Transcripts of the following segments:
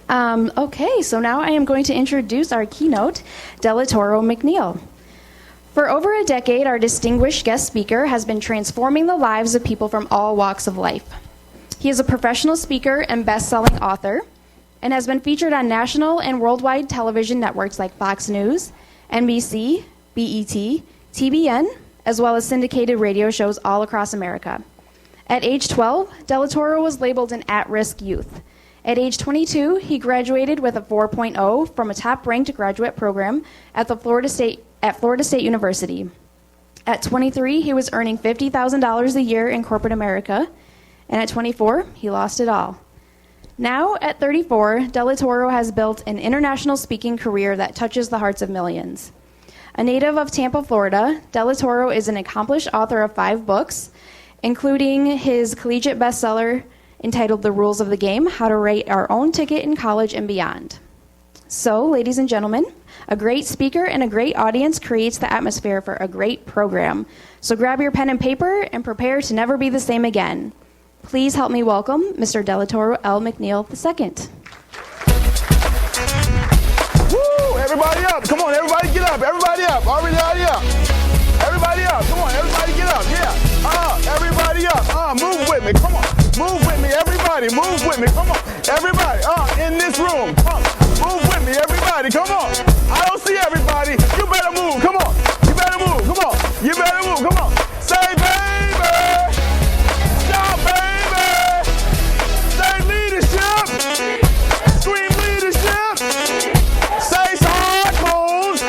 Okay, so now I am going to introduce our keynote, Delatoro McNeil. For over a decade, our distinguished guest speaker has been transforming the lives of people from all walks of life. He is a professional speaker and best-selling author, and has been featured on national and worldwide television networks like Fox News, NBC, BET, TBN, as well as syndicated radio shows all across America. At age 12, Delatoro was labeled an at-risk youth. At age 22, he graduated with a 4.0 from a top-ranked graduate program at Florida State University. At 23, he was earning $50,000 a year in corporate America, and at 24, he lost it all. Now, at 34, Delatoro has built an international speaking career that touches the hearts of millions. A native of Tampa, Florida, Delatoro is an accomplished author of 5 books, including his collegiate bestseller entitled The Rules of the Game, How to Write Our Own Ticket in College and Beyond. So, ladies and gentlemen, a great speaker and a great audience creates the atmosphere for a great program. So grab your pen and paper and prepare to never be the same again. Please help me welcome Mr. Delatoro L. McNeil II. Woo! Everybody up! Come on, everybody get up! Everybody up! Everybody up! Everybody up! Come on, everybody get up! Yeah! Everybody up! Move with me! Come on! Move with me, everybody! Move with me! Come on! Everybody! In this room! Move with me, everybody! Come on! I don't see everybody! You better move! Come on! You better move! Come on! You better move! Come on! Say baby! Shout baby! Say leadership! Scream leadership! Say cyclones!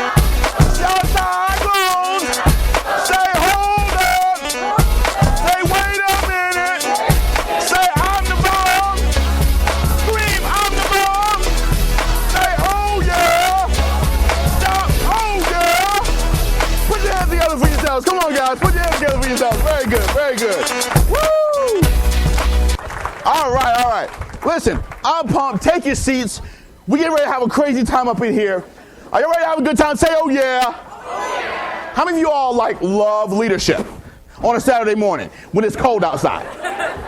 Shout cyclones! Say hold up! Say wait a minute! Say I'm the bomb! Scream I'm the bomb! Say oh yeah! Shout oh yeah! Put your hands together for yourselves. Come on guys, put your hands together for yourselves. Very good, very good. Woo! All right. Listen, I'm pumped. Take your seats. We get ready to have a crazy time up in here. Are you ready to have a good time? Say oh yeah. Oh yeah. How many of you all love leadership on a Saturday morning when it's cold outside?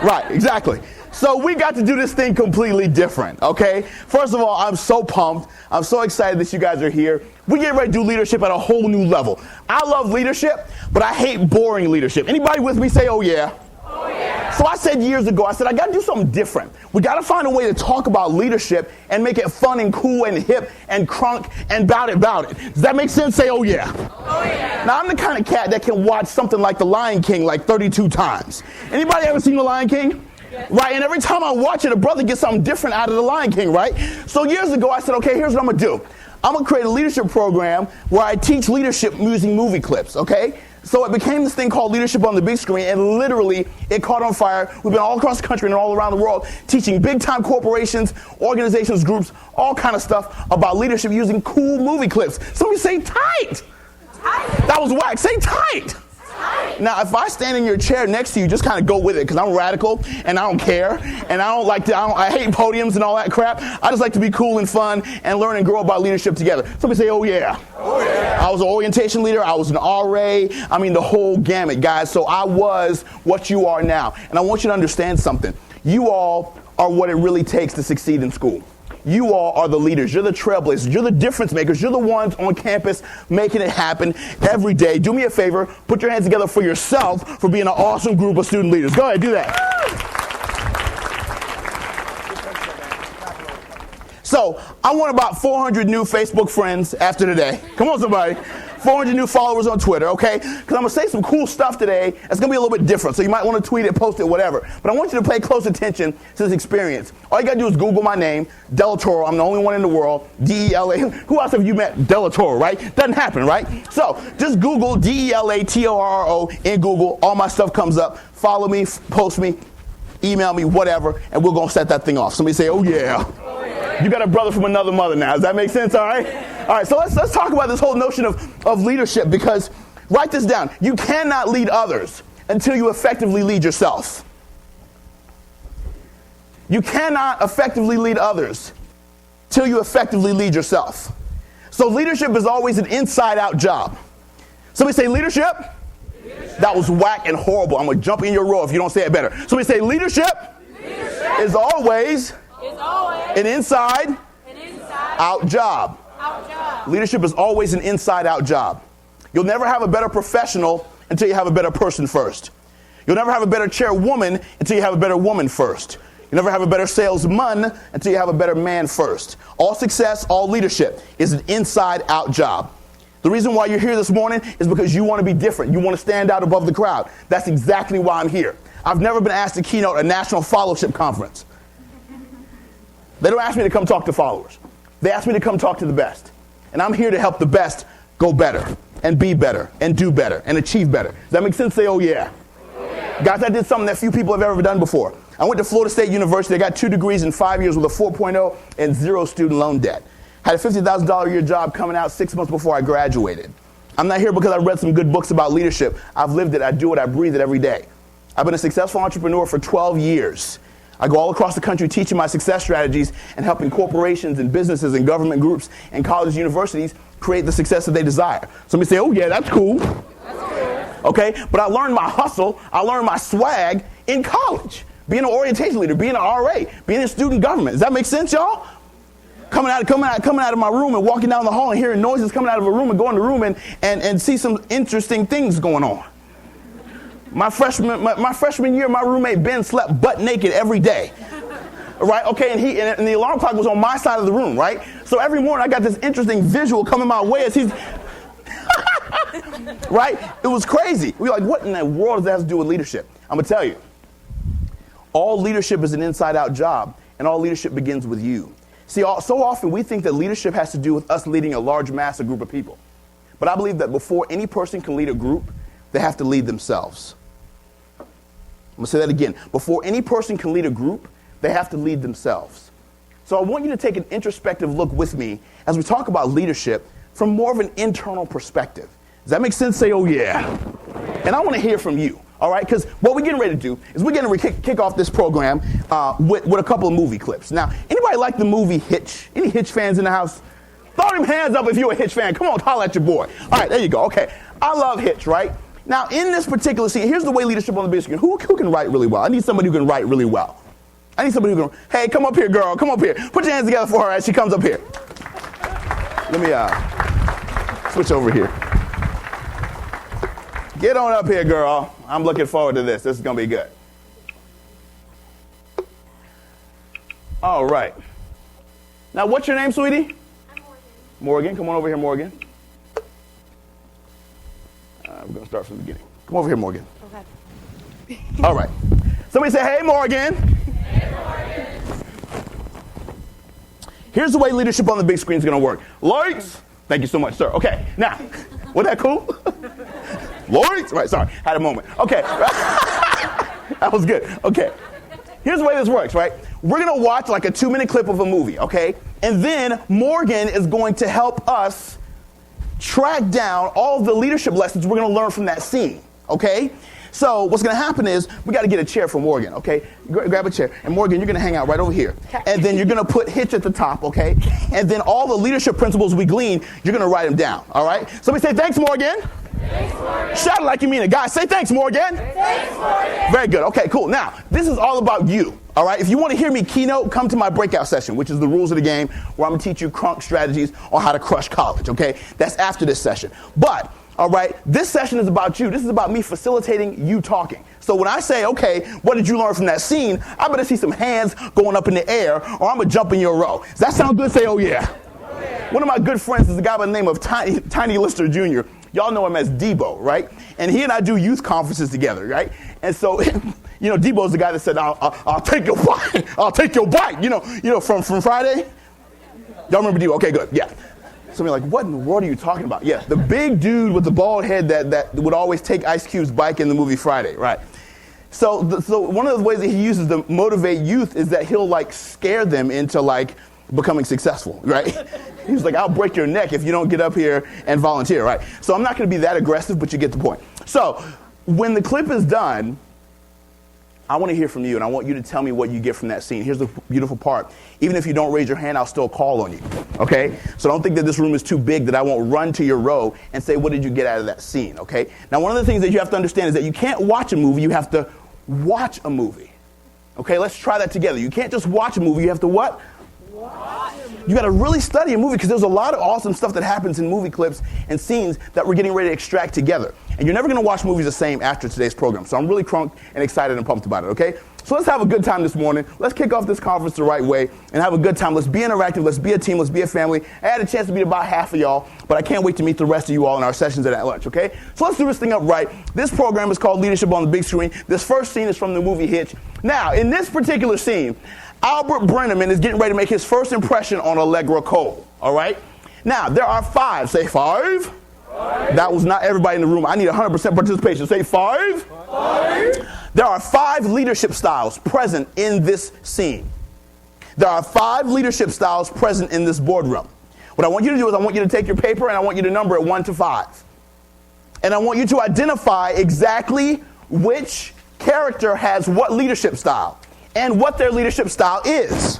Right, exactly. So we got to do this thing completely different, okay? First of all, I'm so pumped. I'm so excited that you guys are here. We get ready to do leadership at a whole new level. I love leadership, but I hate boring leadership. Anybody with me say, oh yeah? Oh yeah. So I said years ago, I got to do something different. We got to find a way to talk about leadership and make it fun and cool and hip and crunk and bout it. Does that make sense? Say, oh yeah. Oh yeah. Now, I'm the kind of cat that can watch something like The Lion King like 32 times. Anybody ever seen The Lion King? Right, and every time I watch it, a brother gets something different out of The Lion King, right? So years ago, I said, okay, here's what I'm going to do. I'm going to create a leadership program where I teach leadership using movie clips, okay? So it became this thing called Leadership on the Big Screen, and literally, it caught on fire. We've been all across the country and all around the world teaching big-time corporations, organizations, groups, all kind of stuff about leadership using cool movie clips. Somebody say tight. Tight. That was whack. Say tight. Now, if I stand in your chair next to you, just kind of go with it, because I'm radical, and I don't care, and I hate podiums and all that crap. I just like to be cool and fun and learn and grow about leadership together. Somebody say, oh yeah. Oh yeah. I was an orientation leader, I was an RA, the whole gamut, guys. So I was what you are now. And I want you to understand something. You all are what it really takes to succeed in school. You all are the leaders. You're the trailblazers. You're the difference makers. You're the ones on campus making it happen every day. Do me a favor. Put your hands together for yourself for being an awesome group of student leaders. Go ahead, do that. So I want about 400 new Facebook friends after today. Come on, somebody. 400 new followers on Twitter, okay? Because I'm going to say some cool stuff today. It's going to be a little bit different, so you might want to tweet it, post it, whatever. But I want you to pay close attention to this experience. All you got to do is Google my name, Delatoro. I'm the only one in the world, D-E-L-A. Who else have you met? Delatoro, right? Doesn't happen, right? So just Google D-E-L-A-T-O-R-O in Google. All my stuff comes up. Follow me, post me, email me, whatever, and we're going to set that thing off. Somebody say, oh, yeah. You got a brother from another mother now. Does that make sense? All right? All right, so let's talk about this whole notion of leadership, because write this down. You cannot lead others until you effectively lead yourself. You cannot effectively lead others till you effectively lead yourself. So leadership is always an inside-out job. Somebody say leadership. That was whack and horrible. I'm going to jump in your row if you don't say it better. Somebody say leadership is always an inside Out job. Leadership is always an inside-out job. You'll never have a better professional until you have a better person first. You'll never have a better chairwoman until you have a better woman first. You'll never have a better salesman until you have a better man first. All success, all leadership is an inside-out job. The reason why you're here this morning is because you want to be different. You want to stand out above the crowd. That's exactly why I'm here. I've never been asked to keynote a national fellowship conference. They don't ask me to come talk to followers. They ask me to come talk to the best. And I'm here to help the best go better and be better and do better and achieve better. Does that make sense? Say, oh yeah. Guys, I did something that few people have ever done before. I went to Florida State University. I got 2 degrees in 5 years with a 4.0 and 0 student loan debt. Had a $50,000 a year job coming out 6 months before I graduated. I'm not here because I read some good books about leadership. I've lived it. I do it. I breathe it every day. I've been a successful entrepreneur for 12 years. I go all across the country teaching my success strategies and helping corporations and businesses and government groups and colleges and universities create the success that they desire. Somebody say, oh yeah, that's cool. Okay, but I learned my hustle, I learned my swag in college. Being an orientation leader, being an RA, being in student government. Does that make sense, y'all? Coming out of my room and walking down the hall and hearing noises coming out of a room and going to the room and see some interesting things going on. My freshman year, my roommate Ben slept butt naked every day. Right? Okay, and the alarm clock was on my side of the room, right? So every morning I got this interesting visual coming my way as he's right? It was crazy. We were like, what in the world does that have to do with leadership? I'm going to tell you. All leadership is an inside-out job, and all leadership begins with you. See, so often we think that leadership has to do with us leading a large mass, a group of people. But I believe that before any person can lead a group, they have to lead themselves. I'm going to say that again. Before any person can lead a group, they have to lead themselves. So I want you to take an introspective look with me as we talk about leadership from more of an internal perspective. Does that make sense? Say, oh yeah. And I want to hear from you, all right? Because what we're getting ready to do is we're going to kick off this program with a couple of movie clips. Now, anybody like the movie Hitch? Any Hitch fans in the house? Throw them hands up if you're a Hitch fan. Come on, holler at your boy. All right, there you go. Okay, I love Hitch, right? Now, in this particular scene, here's the way leadership on the big screen. Who can write really well? I need somebody who can write really well. I need somebody who can, hey, come up here, girl. Come up here. Put your hands together for her as she comes up here. Let me switch over here. Get on up here, girl. I'm looking forward to this. This is going to be good. All right. Now, what's your name, sweetie? I'm Morgan. Morgan. Come on over here, Morgan. We're going to start from the beginning. Come over here, Morgan. Okay. All right. Somebody say, hey, Morgan. Hey, Morgan. Here's the way leadership on the big screen is going to work. Lights. Thank you so much, sir. Okay. Now, wasn't that cool? Lights. Right, sorry. Had a moment. Okay. That was good. Okay. Here's the way this works, right? We're going to watch like a 2-minute clip of a movie, okay? And then Morgan is going to help us track down all of the leadership lessons we're going to learn from that scene, okay? So what's going to happen is we got to get a chair for Morgan, okay? Grab a chair. And Morgan, you're going to hang out right over here. And then you're going to put Hitch at the top, okay? And then all the leadership principles we glean, you're going to write them down, all right? Somebody say, thanks, Morgan. Thanks, Morgan. Shout it like you mean it. Guys, say thanks, Morgan. Thanks, Morgan. Very good. Okay, cool. Now, this is all about you, all right? If you want to hear me keynote, come to my breakout session, which is the rules of the game, where I'm going to teach you crunk strategies on how to crush college, okay? That's after this session. But, all right, this session is about you. This is about me facilitating you talking. So when I say, okay, what did you learn from that scene, I better see some hands going up in the air, or I'm going to jump in your row. Does that sound good? Say, oh, yeah. One of my good friends is a guy by the name of Tiny Lister Jr. Y'all know him as Debo, right? And he and I do youth conferences together, right? And so, you know, Debo's the guy that said, I'll take your bite. I'll take your bite. You know, from Friday? Y'all remember Debo? Okay, good. Yeah. Somebody like, what in the world are you talking about? Yeah, the big dude with the bald head that would always take Ice Cube's bike in the movie Friday, right? So one of the ways that he uses to motivate youth is that he'll like scare them into like becoming successful, right? He's like, I'll break your neck if you don't get up here and volunteer, right? So I'm not going to be that aggressive, but you get the point. So when the clip is done, I want to hear from you, and I want you to tell me what you get from that scene. Here's the beautiful part. Even if you don't raise your hand, I'll still call on you, okay? So don't think that this room is too big that I won't run to your row and say, what did you get out of that scene, okay? Now, one of the things that you have to understand is that you can't watch a movie. You have to watch a movie, okay? Let's try that together. You can't just watch a movie. You have to what? Watch a movie. You got to really study a movie because there's a lot of awesome stuff that happens in movie clips and scenes that we're getting ready to extract together. And you're never going to watch movies the same after today's program. So I'm really crunk and excited and pumped about it, okay? So let's have a good time this morning. Let's kick off this conference the right way and have a good time. Let's be interactive. Let's be a team. Let's be a family. I had a chance to meet about half of y'all, but I can't wait to meet the rest of you all in our sessions at lunch, okay? So let's do this thing up right. This program is called Leadership on the Big Screen. This first scene is from the movie Hitch. Now, in this particular scene, Albert Brenneman is getting ready to make his first impression on Allegra Cole, all right? Now, there are 5. Say 5. 5. That was not everybody in the room. I need 100% participation. Say 5. 5. There are 5 leadership styles present in this scene. There are 5 leadership styles present in this boardroom. What I want you to do is I want you to take your paper and I want you to number it 1 to 5. And I want you to identify exactly which character has what leadership style and what their leadership style is.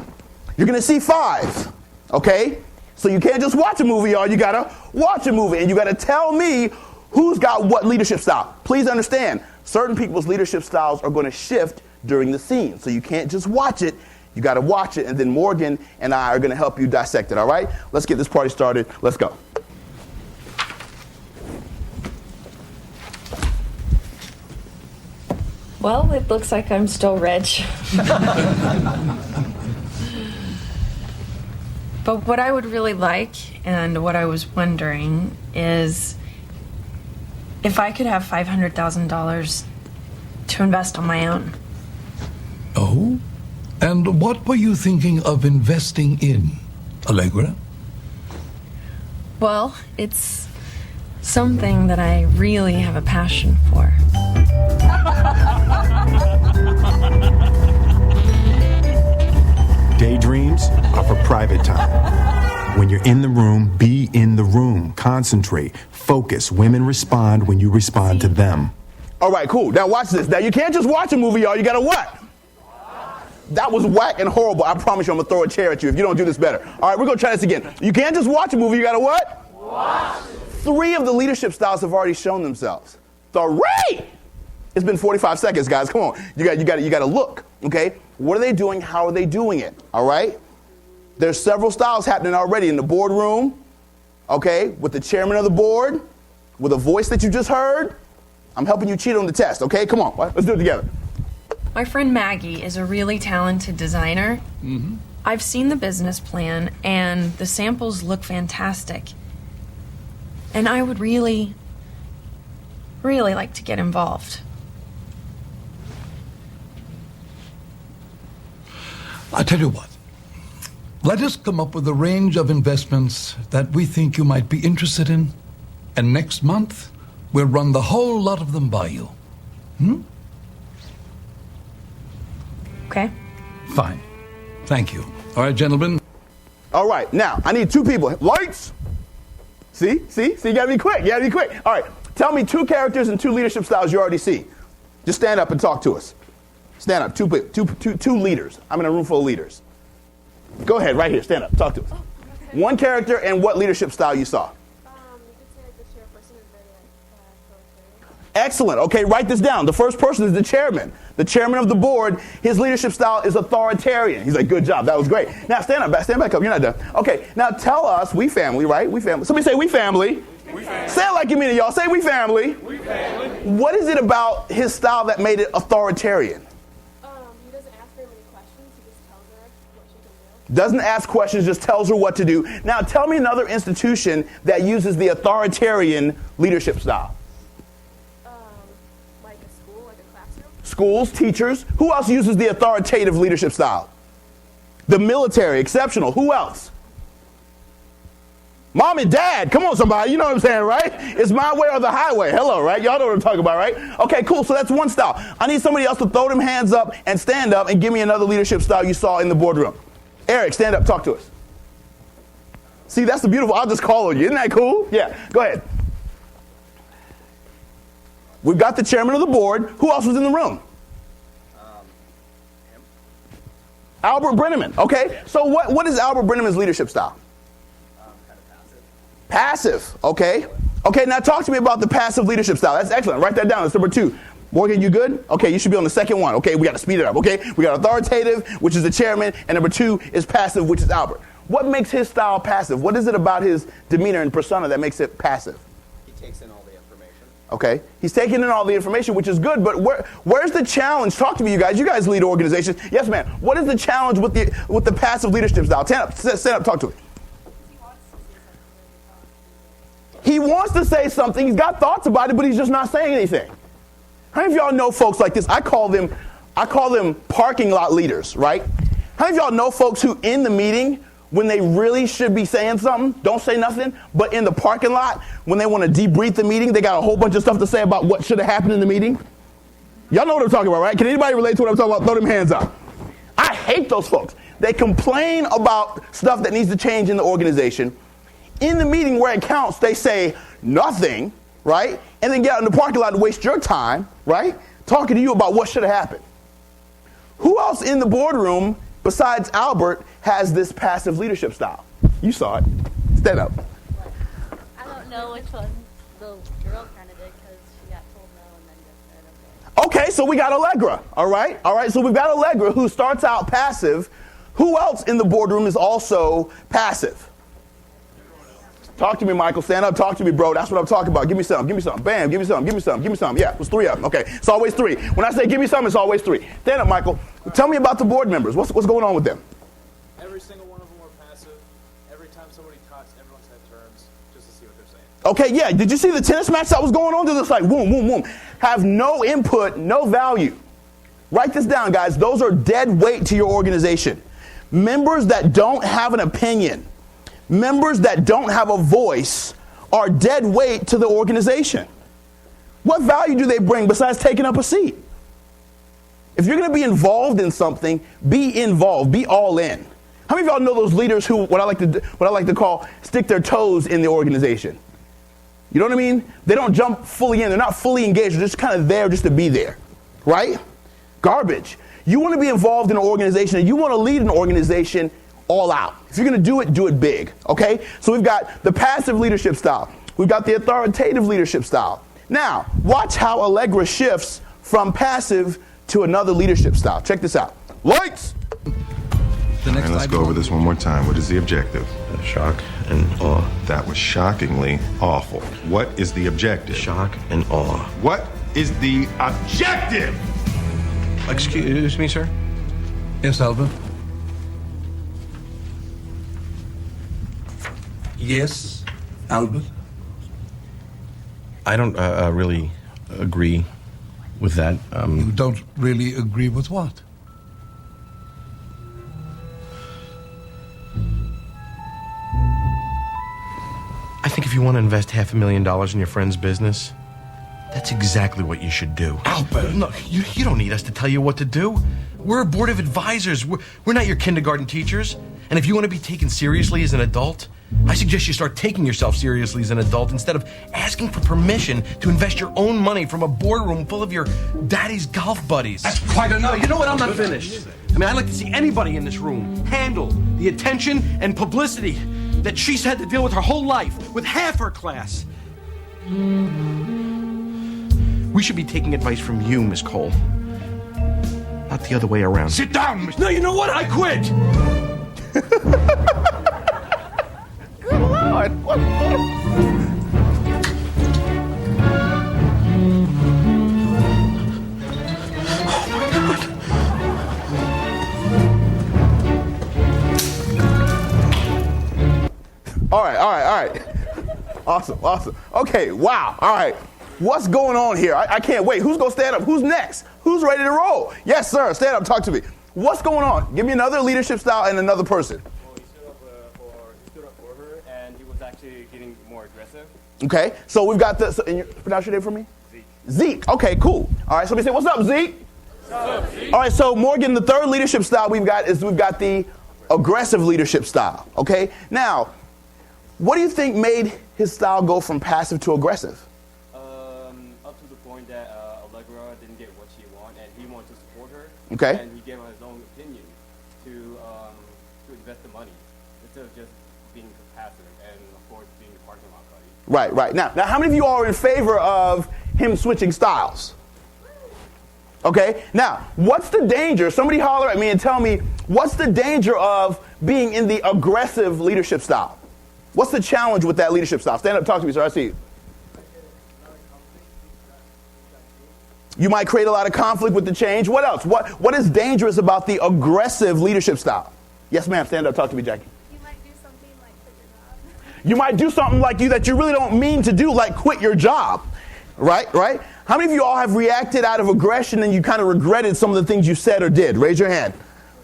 You're going to see 5, okay? So you can't just watch a movie, y'all. You got to watch a movie, and you got to tell me who's got what leadership style. Please understand, certain people's leadership styles are going to shift during the scene. So you can't just watch it. You got to watch it, and then Morgan and I are going to help you dissect it, all right? Let's get this party started. Let's go. Well, it looks like I'm still rich. But what I would really like, and what I was wondering, is if I could have $500,000 to invest on my own. Oh? And what were you thinking of investing in, Allegra? Well, it's something that I really have a passion for. Daydreams are for private time. When you're in the room, be in the room. Concentrate. Focus. Women respond when you respond to them. All right, cool. Now watch this. Now you can't just watch a movie, y'all. You got to what? That was whack and horrible. I promise you I'm going to throw a chair at you if you don't do this better. All right, we're going to try this again. You can't just watch a movie. You got to what? Watch. 3 of the leadership styles have already shown themselves. 3! It's been 45 seconds, guys. Come on. You got to look, okay? What are they doing? How are they doing it? All right? There's several styles happening already in the boardroom, okay, with the chairman of the board, with a voice that you just heard. I'm helping you cheat on the test, okay? Come on. Let's do it together. My friend Maggie is a really talented designer. Mm-hmm. I've seen the business plan, and the samples look fantastic. And I would really, really like to get involved. I tell you what, let us come up with a range of investments that we think you might be interested in, and next month we'll run the whole lot of them by you. Okay? Fine. Thank you. All right, gentlemen. All right, now, I need 2 people. Lights? See, you gotta be quick. All right, tell me 2 characters and 2 leadership styles you already see. Just stand up and talk to us. Stand up, 2 leaders. I'm in a room full of leaders. Go ahead, right here, stand up, talk to us. 1 character and what leadership style you saw. You could say the chairperson is very authoritarian. Excellent, okay, write this down. The first person is the chairman. The chairman of the board, his leadership style is authoritarian. He's like, good job, that was great. Now stand back up, you're not done. Okay, now tell us, we family, right? We family. Somebody say we family. We family. Say it like you mean it, y'all. Say we family. We family. What is it about his style that made it authoritarian? He doesn't ask very many questions. He just tells her what she can do. Doesn't ask questions, just tells her what to do. Now tell me another institution that uses the authoritarian leadership style. Like a school, like a classroom. Schools, teachers. Who else uses the authoritative leadership style? The military, exceptional. Who else? Mom and dad. Come on, somebody. You know what I'm saying, right? It's my way or the highway. Hello, right? Y'all know what I'm talking about, right? Okay, cool. So that's 1 style. I need somebody else to throw them hands up and stand up and give me another leadership style you saw in the boardroom. Eric, stand up. Talk to us. See, that's the beautiful. I'll just call on you. Isn't that cool? Yeah. Go ahead. We've got the chairman of the board. Who else was in the room? Him. Albert Brenneman. Okay. So what is Albert Brenneman's leadership style? Kind of passive. Passive. Okay. Okay, now talk to me about the passive leadership style. That's excellent. Write that down. That's number 2. Morgan, you good? Okay, you should be on the second one. Okay, we got to speed it up. Okay, we got authoritative, which is the chairman, and number 2 is passive, which is Albert. What makes his style passive? What is it about his demeanor and persona that makes it passive? He takes in all the information. Okay, he's taking in all the information, which is good, but where's the challenge? Talk to me, you guys. You guys lead organizations. Yes, ma'am. What is the challenge with the passive leadership style? Stand up, talk to me. He wants to say something. He's got thoughts about it, but he's just not saying anything. How many of y'all know folks like this? I call them parking lot leaders, right? How many of y'all know folks who in the meeting, when they really should be saying something, don't say nothing, but in the parking lot, when they want to debrief the meeting, they got a whole bunch of stuff to say about what should have happened in the meeting? Y'all know what I'm talking about, right? Can anybody relate to what I'm talking about? Throw them hands up. I hate those folks. They complain about stuff that needs to change in the organization. In the meeting where it counts, they say nothing, right? And then get out in the parking lot and waste your time, right? Talking to you about what should have happened. Who else in the boardroom besides Albert has this passive leadership style? You saw it. Stand up. I don't know which one the girl kind of did because she got told no and then just said okay. Okay, so we got Allegra, all right? All right, so we've got Allegra who starts out passive. Who else in the boardroom is also passive? Talk to me, Michael. Stand up. Talk to me, bro. That's what I'm talking about. Give me some. Give me some. Bam. Give me some. Give me some. Give me some. Yeah, it was 3 of them. Okay, it's always 3. When I say give me some, it's always 3. Stand up, Michael. Tell me about the board members. What's going on with them? Every single one of them were passive. Every time somebody talks, everyone said terms just to see what they're saying. Okay, yeah. Did you see the tennis match that was going on? They're just like, boom, boom, boom. Have no input, no value. Write this down, guys. Those are dead weight to your organization. Members that don't have an opinion, members that don't have a voice are dead weight to the organization. What value do they bring besides taking up a seat? If you're going to be involved in something, be involved, be all in. How many of y'all know those leaders who, what I like to call, stick their toes in the organization? You know what I mean? They don't jump fully in. They're not fully engaged. They're just kind of there just to be there, right? Garbage. You want to be involved in an organization and you want to lead an organization all out. If you're going to do it big, okay? So we've got the passive leadership style. We've got the authoritative leadership style. Now, watch how Allegra shifts from passive to another leadership style. Check this out. Lights! The next Let's go over this one more time. What is the objective? Shock and awe. That was shockingly awful. What is the objective? Shock and awe. What is the objective? Excuse me, sir? Yes, Albert? Yes, Albert? I don't really agree with that. You don't really agree with what? I think if you want to invest $500,000 in your friend's business, that's exactly what you should do. Albert! No, you don't need us to tell you what to do. We're a board of advisors. We're not your kindergarten teachers. And if you want to be taken seriously as an adult, I suggest you start taking yourself seriously as an adult instead of asking for permission to invest your own money from a boardroom full of your daddy's golf buddies. That's quite enough. You know what? I'm not finished. I mean, I'd like to see anybody in this room handle the attention and publicity that she's had to deal with her whole life with half her class. We should be taking advice from you, Miss Cole. Not the other way around. Sit down, Mr. No, you know what? I quit! Good Lord. What? All right. Awesome. Okay, wow. All right. What's going on here? I can't wait. Who's going to stand up? Who's next? Who's ready to roll? Yes, sir. Stand up. Talk to me. What's going on? Give me another leadership style and another person. Well, he stood up for her, and he was actually getting more aggressive. Okay. So we've got pronounce your name for me? Zeke. Okay, cool. All right. Somebody say, what's up, Zeke? What's up, Zeke? All right. So Morgan, the third leadership style we've got the aggressive leadership style. Okay. Now, what do you think made his style go from passive to aggressive? Up to the point that Allegra didn't get what she wanted, and he wanted to support her. Okay. And he gave her his own opinion to invest the money instead of just being passive and, of course, being the parking lot buddy. Right. Now, how many of you are in favor of him switching styles? Okay? Now, what's the danger? Somebody holler at me and tell me, what's the danger of being in the aggressive leadership style? What's the challenge with that leadership style? Stand up, talk to me, sir. I see you. You might create a lot of conflict with the change. What else? What is dangerous about the aggressive leadership style? Yes, ma'am. Stand up, talk to me, Jackie. You might do something like quit your job. You might do something like that you really don't mean to do, like quit your job. Right? How many of you all have reacted out of aggression and you kind of regretted some of the things you said or did? Raise your hand.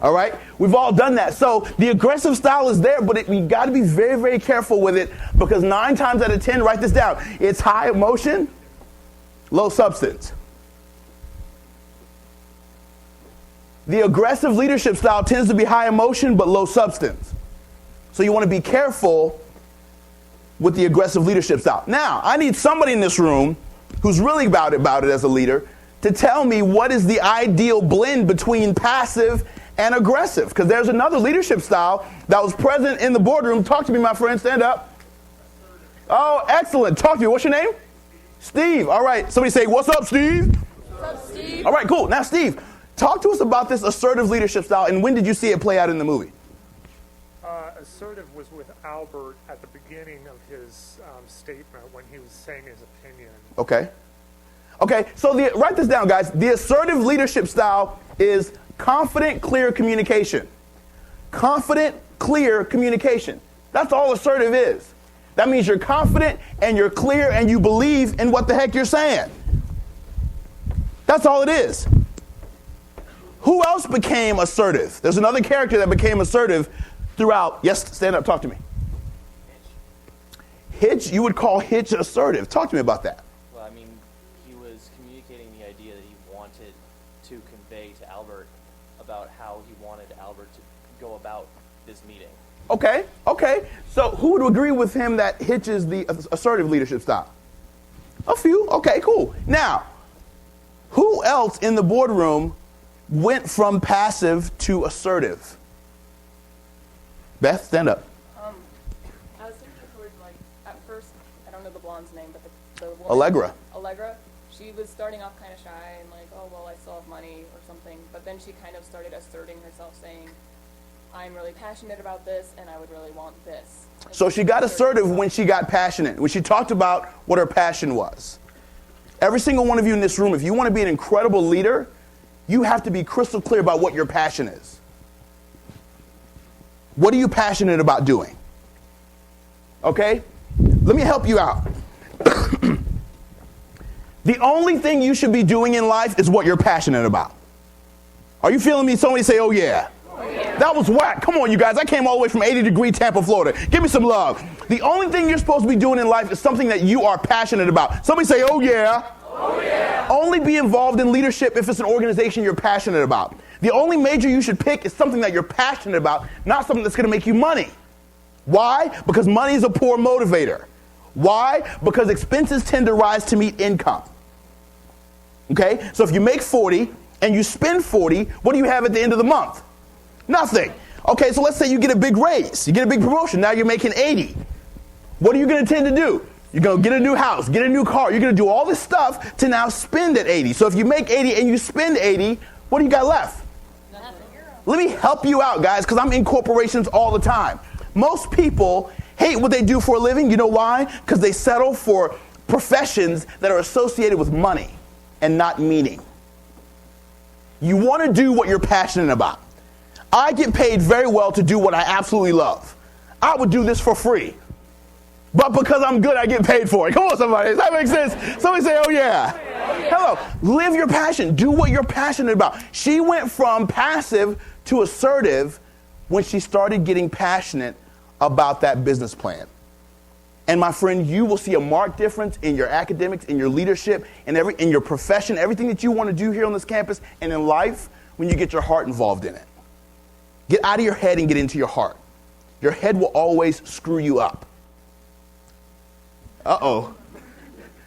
All right? We've all done that. So the aggressive style is there, but we got to be very, very careful with it because 9 times out of 10, write this down, it's high emotion, low substance. The aggressive leadership style tends to be high emotion but low substance. So you want to be careful with the aggressive leadership style. Now, I need somebody in this room who's really about it as a leader to tell me what is the ideal blend between passive and aggressive. Because there's another leadership style that was present in the boardroom. Talk to me, my friend. Stand up. Oh, excellent. Talk to me. What's your name? Steve. All right. Somebody say, what's up, Steve? What's up, Steve? All right, cool. Now, Steve, talk to us about this assertive leadership style, and when did you see it play out in the movie? Assertive was with Albert at the beginning of his statement when he was saying his opinion. Okay, so write this down, guys. The assertive leadership style is confident, clear communication. Confident, clear communication. That's all assertive is. That means you're confident and you're clear and you believe in what the heck you're saying. That's all it is. Who else became assertive? There's another character that became assertive throughout. Yes, stand up, talk to me. Hitch, you would call Hitch assertive. Talk to me about that. Well, I mean, he was communicating the idea that he wanted to convey to Albert about how he wanted Albert to go about this meeting. Okay. So who would agree with him that Hitch is the assertive leadership style? A few. Okay, cool. Now, who else in the boardroom went from passive to assertive? Beth, stand up. I was thinking towards, like, at first, I don't know the blonde's name, but the woman. Allegra. She was starting off kind of shy and like, oh, well, I still have money or something. But then she kind of started asserting herself, saying, I'm really passionate about this and I would really want this. And So she got assertive when she got passionate, when she talked about what her passion was. Every single one of you in this room, if you want to be an incredible leader, you have to be crystal clear about what your passion is. What are you passionate about doing? Okay? Let me help you out. The only thing you should be doing in life is what you're passionate about. Are you feeling me? Somebody say, oh yeah. That was whack. Come on, you guys. I came all the way from 80-degree Tampa, Florida. Give me some love. The only thing you're supposed to be doing in life is something that you are passionate about. Somebody say, oh yeah. Oh yeah. Only be involved in leadership if it's an organization you're passionate about. The only major you should pick is something that you're passionate about, not something that's going to make you money. Why? Because money is a poor motivator. Why? Because expenses tend to rise to meet income. Okay? So if you make 40 and you spend 40, what do you have at the end of the month? Nothing. Okay, so let's say you get a big raise. You get a big promotion. Now you're making 80. What are you going to tend to do? You're going to get a new house, get a new car. You're going to do all this stuff to now spend at 80. So if you make 80 and you spend 80, what do you got left? Nothing. Let me help you out, guys, because I'm in corporations all the time. Most people hate what they do for a living. You know why? Because they settle for professions that are associated with money and not meaning. You want to do what you're passionate about. I get paid very well to do what I absolutely love. I would do this for free. But because I'm good, I get paid for it. Come on, somebody. Does that make sense? Somebody say, oh yeah. Hello. Live your passion. Do what you're passionate about. She went from passive to assertive when she started getting passionate about that business plan. And my friend, you will see a marked difference in your academics, in your leadership, in your profession, everything that you want to do here on this campus and in life when you get your heart involved in it. Get out of your head and get into your heart. Your head will always screw you up. Uh-oh.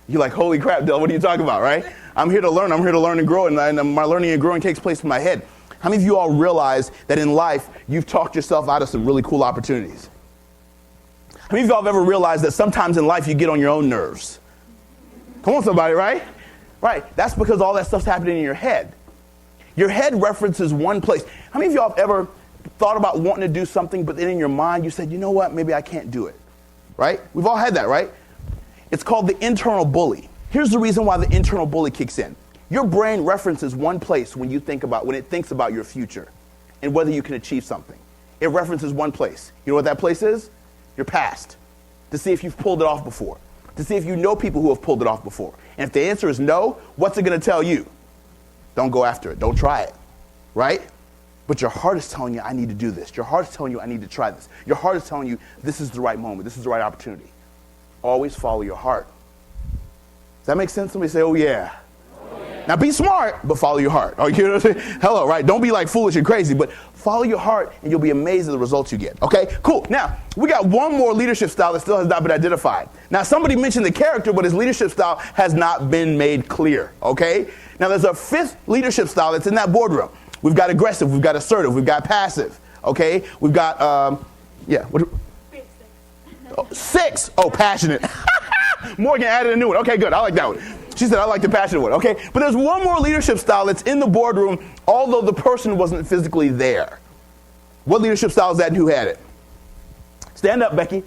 You're like, holy crap, Del, what are you talking about, right? I'm here to learn. I'm here to learn and grow, and my learning and growing takes place in my head. How many of you all realize that in life, you've talked yourself out of some really cool opportunities? How many of you all have ever realized that sometimes in life you get on your own nerves? Come on, somebody, right? Right. That's because all that stuff's happening in your head. Your head references one place. How many of y'all have ever thought about wanting to do something, but then in your mind you said, you know what, maybe I can't do it, right? We've all had that, right? It's called the internal bully. Here's the reason why the internal bully kicks in. Your brain references one place when it thinks about your future and whether you can achieve something. It references one place. You know what that place is? Your past. To see if you've pulled it off before. To see if you know people who have pulled it off before. And if the answer is no, what's it going to tell you? Don't go after it. Don't try it. Right? But your heart is telling you, I need to do this. Your heart is telling you, I need to try this. Your heart is telling you, this is the right moment. This is the right opportunity. Always follow your heart. Does that make sense? Somebody say, oh yeah. Now be smart, but follow your heart. Oh, you know what I'm saying? Hello, right? Don't be like foolish and crazy, but follow your heart and you'll be amazed at the results you get. Okay, cool. Now, we got one more leadership style that still has not been identified. Now, somebody mentioned the character, but his leadership style has not been made clear. Okay? Now, there's a fifth leadership style that's in that boardroom. We've got aggressive, we've got assertive, we've got passive. Okay? We've got, six. Oh, passionate. Morgan added a new one. Okay, good. I like that one. She said, I like the passionate one. Okay, but there's one more leadership style that's in the boardroom, although the person wasn't physically there. What leadership style is that and who had it? Stand up, Becky.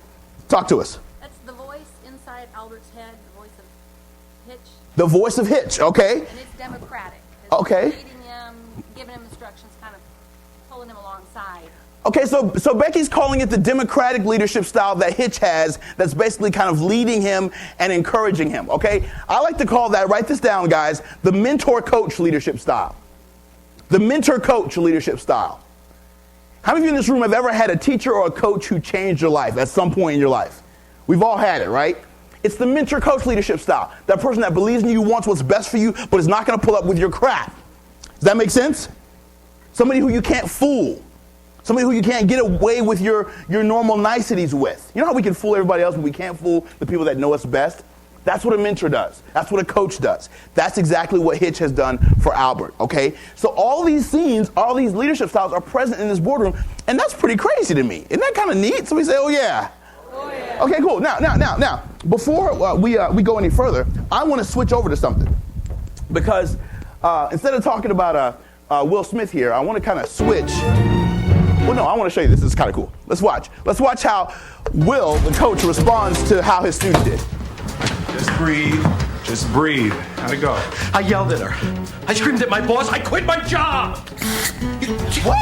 Talk to us. That's the voice inside Albert's head, the voice of Hitch. The voice of Hitch, okay. And it's democratic. Okay. Leading him, giving him instructions, kind of pulling him alongside. Okay, so Becky's calling it the democratic leadership style that Hitch has that's basically kind of leading him and encouraging him, okay? I like to call that, write this down, guys, the mentor-coach leadership style. The mentor-coach leadership style. How many of you in this room have ever had a teacher or a coach who changed your life at some point in your life? We've all had it, right? It's the mentor-coach leadership style. That person that believes in you, wants what's best for you, but is not going to pull up with your crap. Does that make sense? Somebody who you can't fool. Somebody who you can't get away with your normal niceties with. You know how we can fool everybody else, but we can't fool the people that know us best? That's what a mentor does. That's what a coach does. That's exactly what Hitch has done for Albert, okay? So all these scenes, all these leadership styles are present in this boardroom, and that's pretty crazy to me. Isn't that kind of neat? So we say, oh yeah. Oh yeah. Okay, cool. Now, before we go any further, I want to switch over to something. Because instead of talking about Will Smith here, I want to kind of switch. Well, no, I want to show you this. This is kind of cool. Let's watch. Let's watch how Will, the coach, responds to how his student did. Just breathe. Just breathe. How'd it go? I yelled at her. I screamed at my boss. I quit my job. What?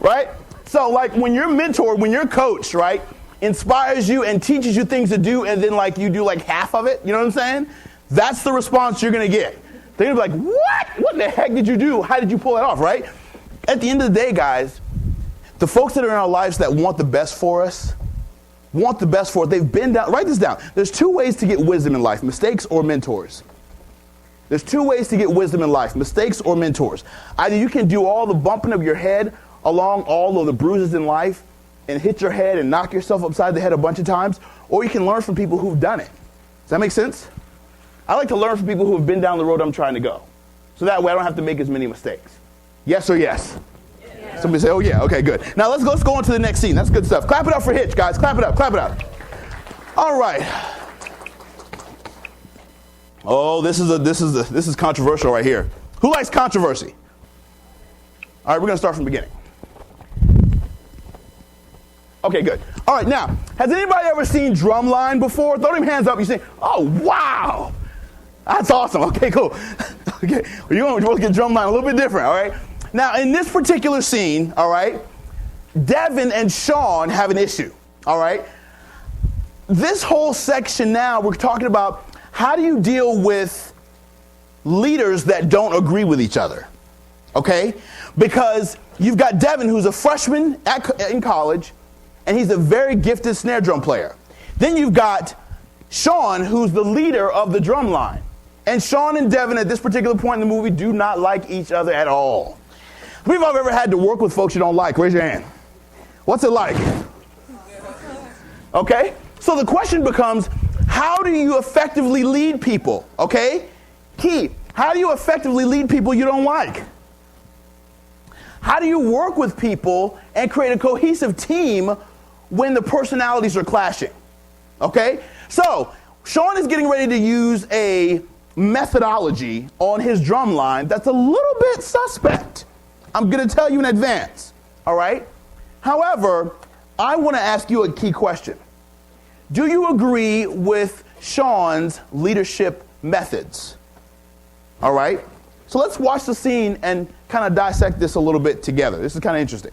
Right? So, like, when your mentor, when your coach, right, inspires you and teaches you things to do, and then, like, you do, like, half of it, you know what I'm saying? That's the response you're going to get. They're going to be like, what? What the heck did you do? How did you pull that off, right? At the end of the day, guys, the folks that are in our lives that want the best for us, they've been down. Write this down. There's two ways to get wisdom in life, mistakes or mentors. There's two ways to get wisdom in life, mistakes or mentors. Either you can do all the bumping of your head along all of the bruises in life and hit your head and knock yourself upside the head a bunch of times, or you can learn from people who've done it. Does that make sense? I like to learn from people who have been down the road I'm trying to go. So that way I don't have to make as many mistakes. Yes or yes? Yeah. Somebody say, oh yeah, okay, good. Now let's go on to the next scene. That's good stuff. Clap it up for Hitch, guys. Clap it up, clap it up. All right. Oh, this is controversial right here. Who likes controversy? All right, we're going to start from the beginning. Okay, good. All right, now, has anybody ever seen Drumline before? Throw them hands up. You say, oh, wow. That's awesome. Okay, cool. Okay, we're going to get Drumline a little bit different, all right? Now, in this particular scene, all right, Devin and Sean have an issue, all right? This whole section now, we're talking about how do you deal with leaders that don't agree with each other, okay? Because you've got Devin, who's a freshman in college, and he's a very gifted snare drum player. Then you've got Sean, who's the leader of the drum line. And Sean and Devin at this particular point in the movie do not like each other at all. How many of you have ever had to work with folks you don't like? Raise your hand. What's it like? Okay? So the question becomes, how do you effectively lead people? Okay? Key, how do you effectively lead people you don't like? How do you work with people and create a cohesive team when the personalities are clashing? Okay? So, Sean is getting ready to use a methodology on his drum line that's a little bit suspect. I'm going to tell you in advance, all right? However, I want to ask you a key question. Do you agree with Sean's leadership methods? All right? So let's watch the scene and kind of dissect this a little bit together. This is kind of interesting.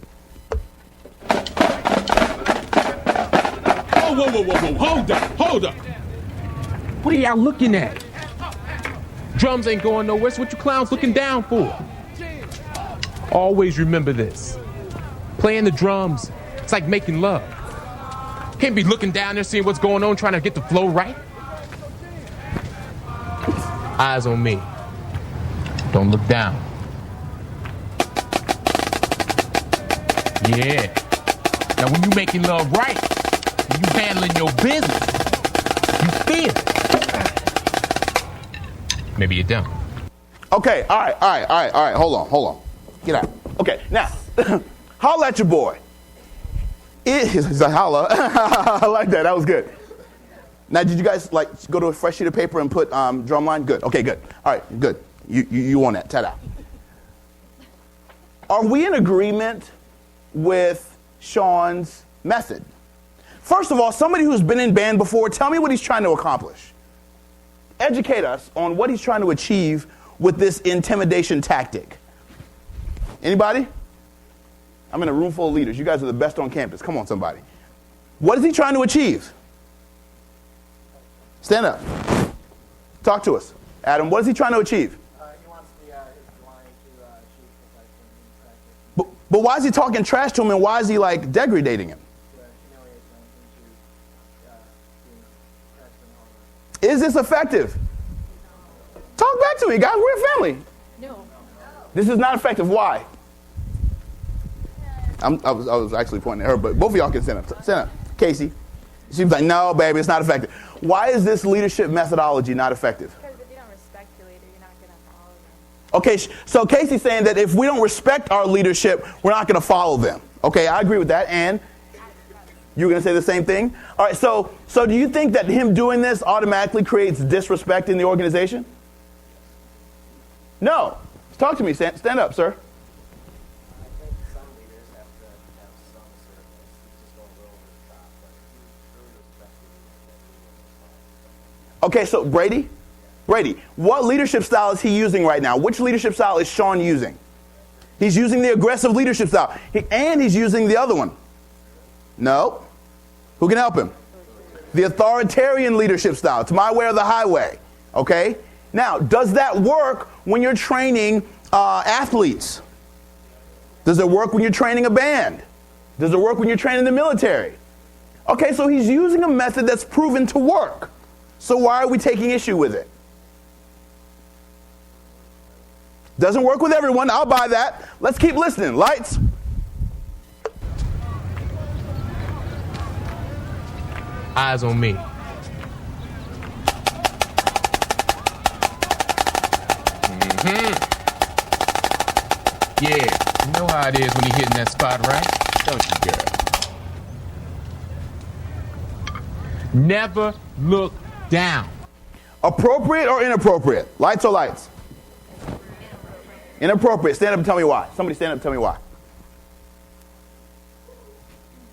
Whoa, hold up. What are y'all looking at? Drums ain't going nowhere, so what you clowns looking down for? Always remember this. Playing the drums, it's like making love. Can't be looking down there seeing what's going on, trying to get the flow right. Eyes on me. Don't look down. Yeah. Now when you making love right, when you handling your business, you feel it. Maybe you don't. Okay, all right. Hold on. Get out. Okay, now, holla at your boy. He's like, holla. I like that. That was good. Now, did you guys go to a fresh sheet of paper and put drumline? Good. Okay, good. All right, good. You want that. Ta-da. Are we in agreement with Sean's method? First of all, somebody who's been in band before, tell me what he's trying to accomplish. Educate us on what he's trying to achieve with this intimidation tactic. Anybody? I'm in a room full of leaders. You guys are the best on campus. Come on, somebody. What is he trying to achieve? Stand up. Talk to us. Adam, what is he trying to achieve? He wants his line to shoot perfection. But why is he talking trash to him, and why is he degrading him? Is this effective? Talk back to me, guys. We're a family. No. This is not effective. Why? I was actually pointing at her, but both of y'all can stand up. Stand up. Casey. She's like, no, baby, it's not effective. Why is this leadership methodology not effective? Because if you don't respect your leader, you're not going to follow them. Okay, so Casey's saying that if we don't respect our leadership, we're not going to follow them. Okay, I agree with that. And you're going to say the same thing? All right, so do you think that him doing this automatically creates disrespect in the organization? No. Talk to me. Stand up, sir. I think some leaders have to have some assertiveness. You just don't go over the top. But if you really respect the leader, Okay, so Brady, what leadership style is he using right now? Which leadership style is Sean using? He's using the aggressive leadership style. And he's using the other one. No. Who can help him? The authoritarian leadership style. It's my way or the highway. Okay? Now, does that work when you're training athletes? Does it work when you're training a band? Does it work when you're training the military? Okay, so he's using a method that's proven to work. So why are we taking issue with it? Doesn't work with everyone. I'll buy that. Let's keep listening. Lights. Eyes on me. Yeah, you know how it is when you're hitting that spot, right? Don't you, girl? Never look down. Appropriate or inappropriate? Lights or lights? Inappropriate. Stand up and tell me why. Somebody stand up and tell me why.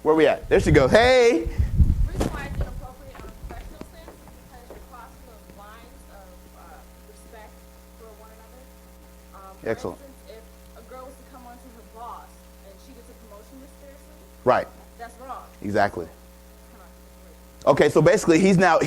Where we at? There she goes. Hey. The reason why it's inappropriate in a professional sense is because you're crossing those lines of respect for one another. For Excellent. instance, if a girl was to come onto her boss and she gets a promotion mysteriously, Right. that's wrong. Exactly. Okay, so basically he's now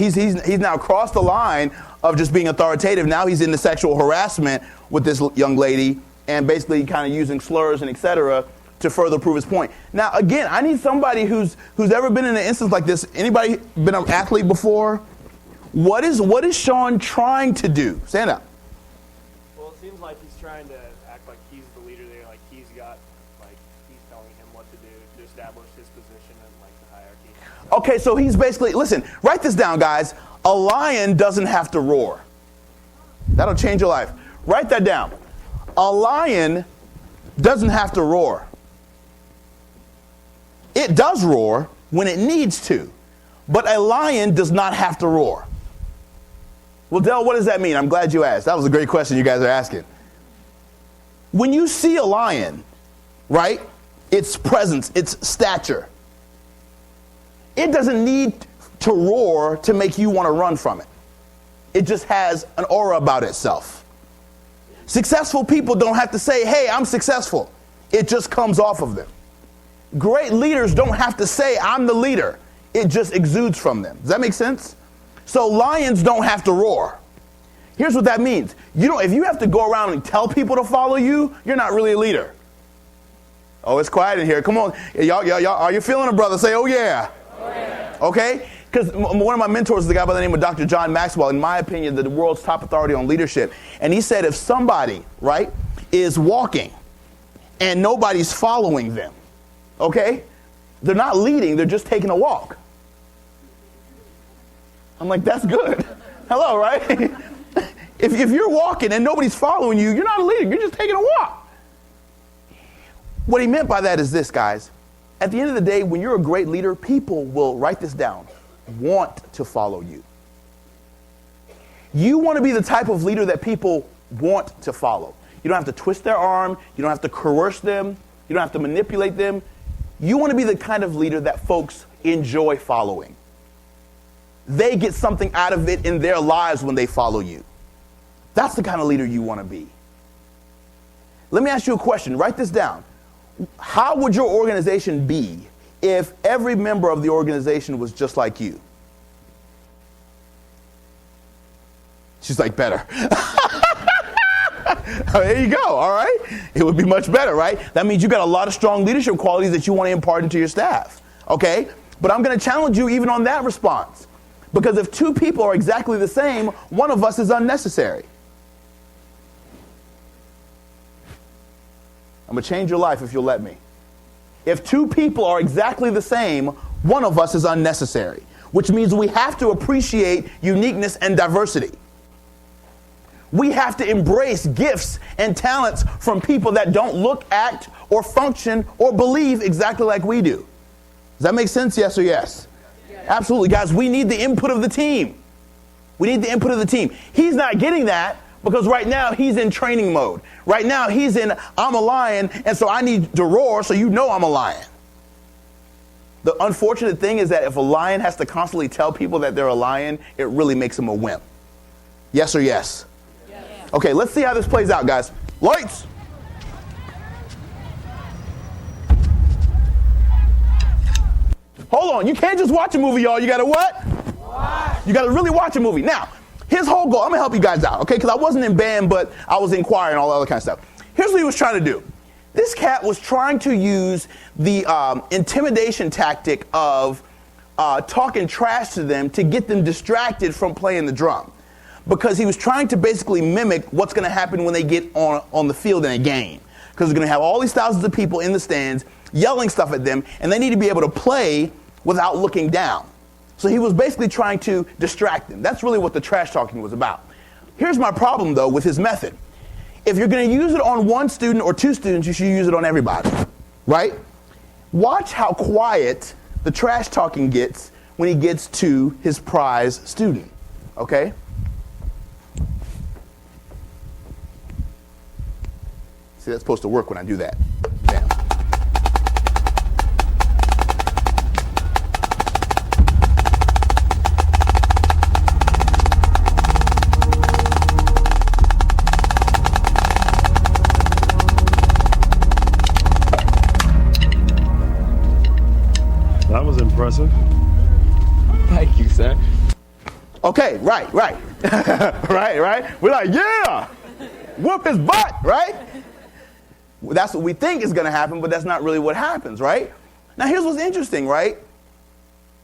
crossed the line of just being authoritative. Now he's into sexual harassment with this young lady and basically kind of using slurs and etc. to further prove his point. Now again, I need somebody who's ever been in an instance like this. Anybody been an athlete before? What is Sean trying to do? Stand up. Well, it seems like he's trying to act like he's the leader there, like he's telling him what to do to establish his position in the hierarchy. Okay, so he's basically, listen, write this down, guys. A lion doesn't have to roar. That'll change your life. Write that down. A lion doesn't have to roar. It does roar when it needs to, but a lion does not have to roar. Well, Del, what does that mean? I'm glad you asked. That was a great question you guys are asking. When you see a lion, right, its presence, its stature, it doesn't need to roar to make you want to run from it. It just has an aura about itself. Successful people don't have to say, hey, I'm successful. It just comes off of them. Great leaders don't have to say, I'm the leader. It just exudes from them. Does that make sense? So lions don't have to roar. Here's what that means. If you have to go around and tell people to follow you, you're not really a leader. Oh, it's quiet in here. Come on. Y'all, are you feeling it, brother? Say, oh, yeah. Oh, yeah. Okay? Because one of my mentors is a guy by the name of Dr. John Maxwell, in my opinion, the world's top authority on leadership. And he said if somebody, right, is walking and nobody's following them, okay, they're not leading, they're just taking a walk. I'm like, that's good. Hello, right? If you're walking and nobody's following you, you're not a leader, you're just taking a walk. What he meant by that is this, guys. At the end of the day, when you're a great leader, people will, write this down, want to follow you. You want to be the type of leader that people want to follow. You don't have to twist their arm. You don't have to coerce them. You don't have to manipulate them. You want to be the kind of leader that folks enjoy following. They get something out of it in their lives when they follow you. That's the kind of leader you want to be. Let me ask you a question. Write this down. How would your organization be if every member of the organization was just like you? She's like, better. There you go, all right? It would be much better, right? That means you got a lot of strong leadership qualities that you want to impart into your staff, okay? But I'm going to challenge you even on that response. Because if two people are exactly the same, one of us is unnecessary. I'm going to change your life if you'll let me. If two people are exactly the same, one of us is unnecessary, which means we have to appreciate uniqueness and diversity. We have to embrace gifts and talents from people that don't look, act, or function, or believe exactly like we do. Does that make sense? Yes or yes? Yes. Absolutely, guys. We need the input of the team. We need the input of the team. He's not getting that because right now he's in training mode. Right now he's in, I'm a lion, and so I need to roar so you know I'm a lion. The unfortunate thing is that if a lion has to constantly tell people that they're a lion, it really makes him a wimp. Yes or yes? Yes. Okay, let's see how this plays out, guys. Lights! Hold on, you can't just watch a movie, y'all. You gotta what? Watch. You gotta really watch a movie. Now, his whole goal, I'm gonna help you guys out, okay? Because I wasn't in band, but I was in choir and all that other kind of stuff. Here's what he was trying to do. This cat was trying to use the intimidation tactic of talking trash to them to get them distracted from playing the drum. Because he was trying to basically mimic what's going to happen when they get on the field in a game. Because they're going to have all these thousands of people in the stands yelling stuff at them, and they need to be able to play without looking down. So he was basically trying to distract them. That's really what the trash talking was about. Here's my problem, though, with his method. If you're going to use it on one student or two students, you should use it on everybody, right? Watch how quiet the trash talking gets when he gets to his prize student, okay? See, that's supposed to work when I do that. Bam. That was impressive. Thank you, sir. Okay, right. right. We're like, yeah, whoop his butt, right? That's what we think is going to happen, but that's not really what happens, right? Now, here's what's interesting, right?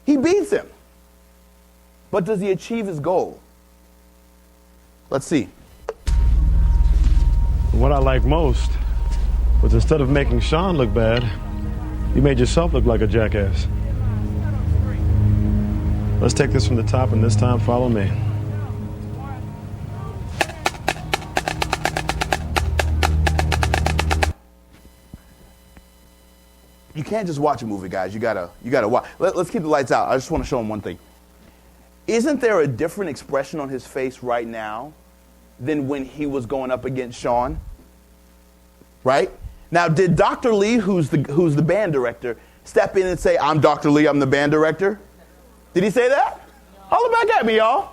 He beats him. But does he achieve his goal? Let's see. What I like most was instead of making Sean look bad, you made yourself look like a jackass. Let's take this from the top, and this time follow me. You can't just watch a movie, guys. You gotta watch. Let's keep the lights out. I just want to show them one thing. isn't there a different expression on his face right now than when he was going up against Sean? Right? Now, did Dr. Lee, who's the band director, step in and say, I'm Dr. Lee, I'm the band director? Did he say that? Holler back at me, y'all.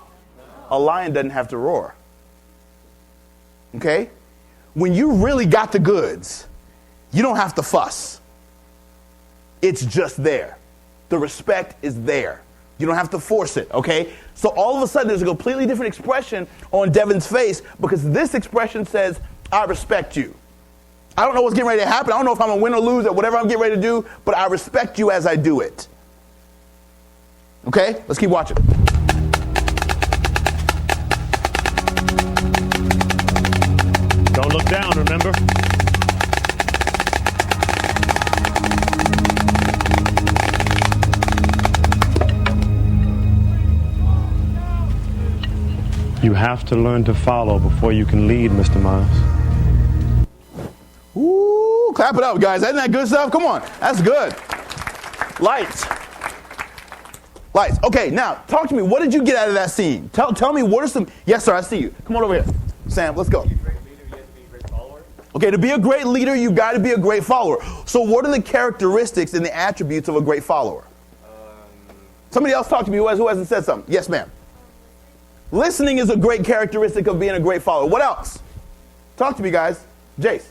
A lion doesn't have to roar. Okay? When you really got the goods, you don't have to fuss. It's just there. The respect is there. You don't have to force it, okay? So all of a sudden, there's a completely different expression on Devin's face because this expression says, I respect you. I don't know what's getting ready to happen. I don't know if I'm going to win or lose at whatever I'm getting ready to do, but I respect you as I do it. Okay? Let's keep watching. Don't look down, remember? You have to learn to follow before you can lead, Mr. Miles. Ooh, clap it up, guys. Isn't that good stuff? Come on. That's good. Lights. Lights. Okay, now, talk to me. What did you get out of that scene? Tell me, what are some... Yes, sir, I see you. Come on over here. Sam, let's go. Okay, to be a great leader, you got to be a great follower. So what are the characteristics and the attributes of a great follower? Somebody else talk to me who hasn't said something. Yes, ma'am. Listening is a great characteristic of being a great follower. What else? Talk to me, guys. Jace.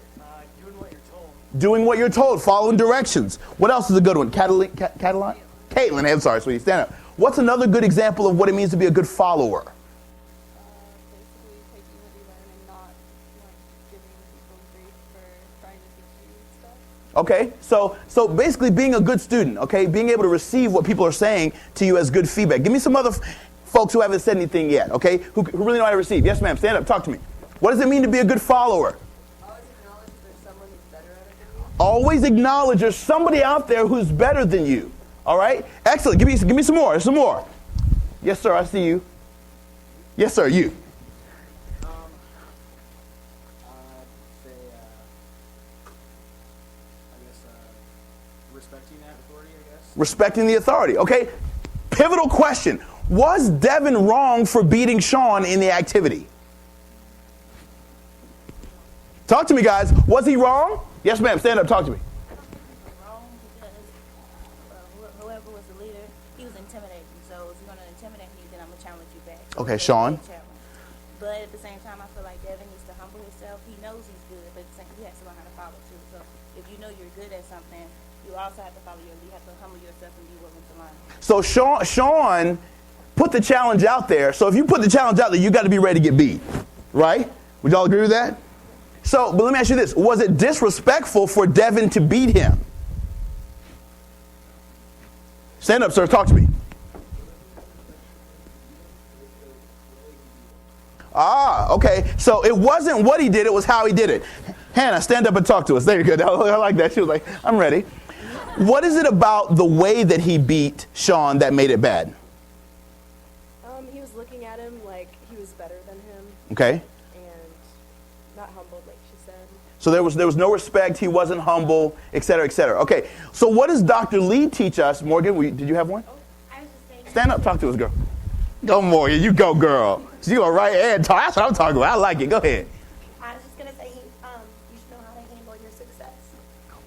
Doing what you're told. Doing what you're told. Following directions. What else is a good one? Caitlin? I'm sorry, sweetie. Stand up. What's another good example of what it means to be a good follower? Basically taking what you learn and not giving people grief for trying to teach you stuff. Okay, so basically being a good student, okay, being able to receive what people are saying to you as good feedback. Give me some other folks who haven't said anything yet, okay, who really know how to receive. Yes, ma'am, stand up, talk to me. What does it mean to be a good follower? Always acknowledge there's somebody out there who's better than you. All right? Excellent. Give me some more. Some more. Yes, sir, I see you. Yes, sir, you. Respecting that authority, I guess. Respecting the authority. Okay. Pivotal question. Was Devin wrong for beating Sean in the activity? Talk to me, guys. Was he wrong? Yes, ma'am. Stand up. Talk to me. Wrong because whoever was the leader, he was intimidating. So if you're going to intimidate me, then I'm going to challenge you back. So Okay, Sean. But at the same time, I feel like Devin needs to humble himself. He knows he's good, but at the same, he has to learn how to follow too. So if you know you're good at something, you also have to follow your lead. You have to humble yourself and be willing to learn. So Sean put the challenge out there. So if you put the challenge out there, you got to be ready to get beat, right? Would y'all agree with that? So, but let me ask you this. Was it disrespectful for Devin to beat him? Stand up, sir. Talk to me. Ah, okay. So it wasn't what he did. It was how he did it. Hannah, stand up and talk to us. There you go. I like that. She was like, I'm ready. What is it about the way that he beat Sean that made it bad? He was looking at him like he was better than him. Okay. Not humbled, like she said. So there was no respect. He wasn't humble, et cetera, et cetera. Okay. So what does Dr. Lee teach us? Morgan, did you have one? I was just saying. Stand up. Talk to us, girl. Go, Morgan. You go, girl. So you go right ahead and talk. That's what I'm talking about. I like it. Go ahead. I was just going to say, you should know how to handle your success.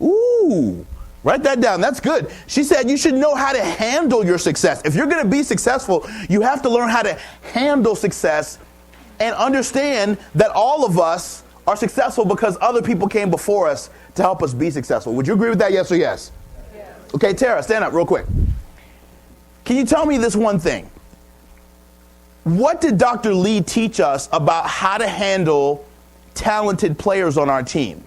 Ooh. Write that down. That's good. She said you should know how to handle your success. If you're going to be successful, you have to learn how to handle success and understand that all of us are successful because other people came before us to help us be successful. Would you agree with that, yes or yes? Yes. Okay, Tara, stand up real quick. Can you tell me this one thing? What did Dr. Lee teach us about how to handle talented players on our team?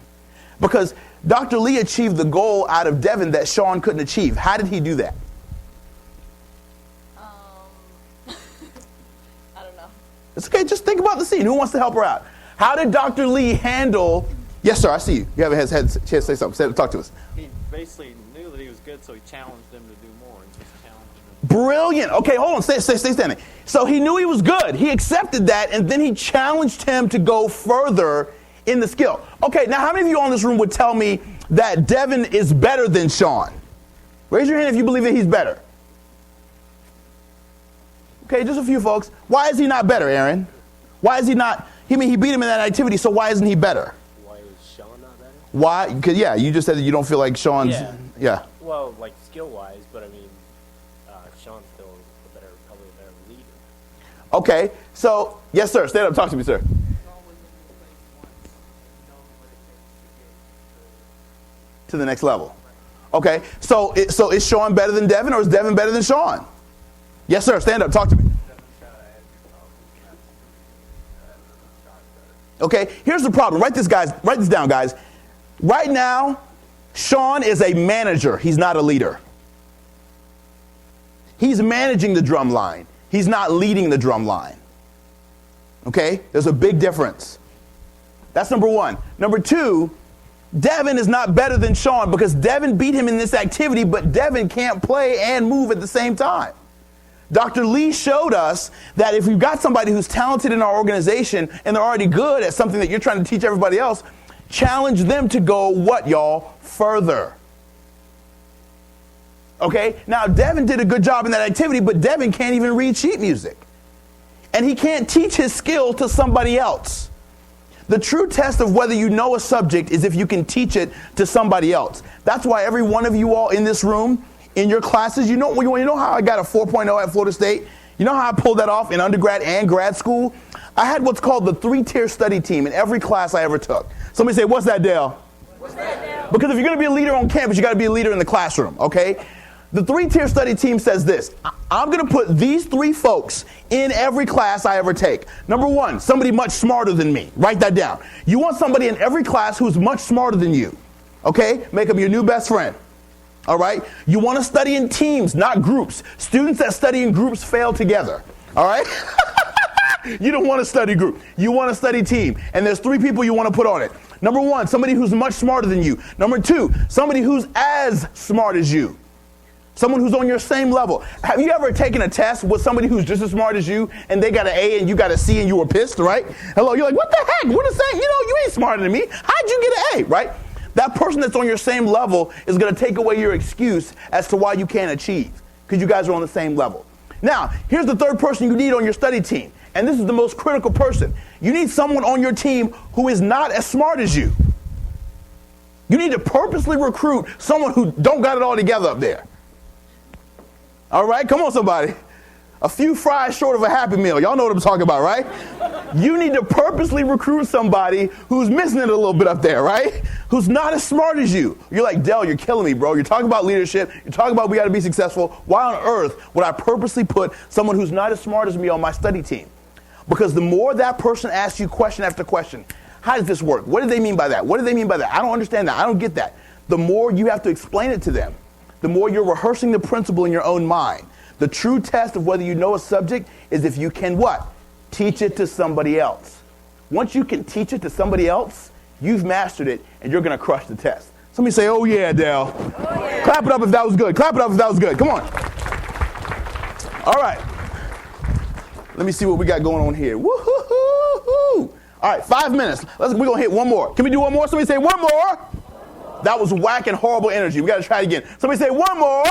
Because Dr. Lee achieved the goal out of Devin that Sean couldn't achieve. How did he do that? I don't know. It's okay. Just think about the scene. Who wants to help her out? How did Dr. Lee handle... Yes, sir. I see you. You have a chance to say something. Talk to us. He basically knew that he was good, so he challenged him to do more. And just challenged him. Brilliant. Okay, hold on. Stay standing. So he knew he was good. He accepted that, and then he challenged him to go further in the skill. Okay, now how many of you on this room would tell me that Devin is better than Sean? Raise your hand if you believe that he's better. Okay, just a few folks. Why is he not better, Aaron? Why is he not? He beat him in that activity, so why isn't he better? Why is Sean not better? Why? Because, yeah, you just said that you don't feel like Sean's. Yeah. Well, like skill-wise, but I mean, Sean's still probably a better leader. Okay, so, yes, sir. Stand up. Talk to me, sir. To the next level. Okay, so is Sean better than Devin, or is Devin better than Sean? Yes, sir. Stand up. Talk to me. Okay, here's the problem. Write this down, guys. Right now, Sean is a manager. He's not a leader. He's managing the drum line. He's not leading the drum line. Okay, there's a big difference. That's number one. Number two, Devin is not better than Sean because Devin beat him in this activity, but Devin can't play and move at the same time. Dr. Lee showed us that if you've got somebody who's talented in our organization and they're already good at something that you're trying to teach everybody else, challenge them to go what, y'all? Further. Okay? Now, Devin did a good job in that activity, but Devin can't even read sheet music. And he can't teach his skill to somebody else. The true test of whether you know a subject is if you can teach it to somebody else. That's why every one of you all in this room, in your classes, you know how I got a 4.0 at Florida State? You know how I pulled that off in undergrad and grad school? I had what's called the 3-tier study team in every class I ever took. Somebody say, what's that, Dale? What's that, Dale? Because if you're going to be a leader on campus, you got to be a leader in the classroom, okay? The 3-tier study team says this. I'm going to put these 3 folks in every class I ever take. Number 1, somebody much smarter than me. Write that down. You want somebody in every class who's much smarter than you, okay? Make them your new best friend. All right? You want to study in teams, not groups. Students that study in groups fail together. All right? You don't want to study group. You want to study team. And there's 3 people you want to put on it. Number 1, somebody who's much smarter than you. Number 2, somebody who's as smart as you. Someone who's on your same level. Have you ever taken a test with somebody who's just as smart as you and they got an A and you got a C and you were pissed, right? Hello, you're like, what the heck? What is that? You ain't smarter than me. How'd you get an A, right? That person that's on your same level is going to take away your excuse as to why you can't achieve, because you guys are on the same level. Now, here's the 3rd person you need on your study team, and this is the most critical person. You need someone on your team who is not as smart as you. You need to purposely recruit someone who don't got it all together up there. All right, come on, somebody. A few fries short of a Happy Meal. Y'all know what I'm talking about, right? You need to purposely recruit somebody who's missing it a little bit up there, right? Who's not as smart as you. You're like, Del, you're killing me, bro. You're talking about leadership. You're talking about we got to be successful. Why on earth would I purposely put someone who's not as smart as me on my study team? Because the more that person asks you question after question, how does this work? What do they mean by that? What do they mean by that? I don't understand that. I don't get that. The more you have to explain it to them, the more you're rehearsing the principle in your own mind. The true test of whether you know a subject is if you can what? Teach it to somebody else. Once you can teach it to somebody else, you've mastered it and you're going to crush the test. Somebody say, oh yeah, Dale. Oh, yeah. Clap it up if that was good. Clap it up if that was good. Come on. All right. Let me see what we got going on here. Woo-hoo-hoo-hoo. All right, 5 minutes. We're going to hit one more. Can we do one more? Somebody say one more. That was whack and horrible energy. We got to try it again. Somebody say one more.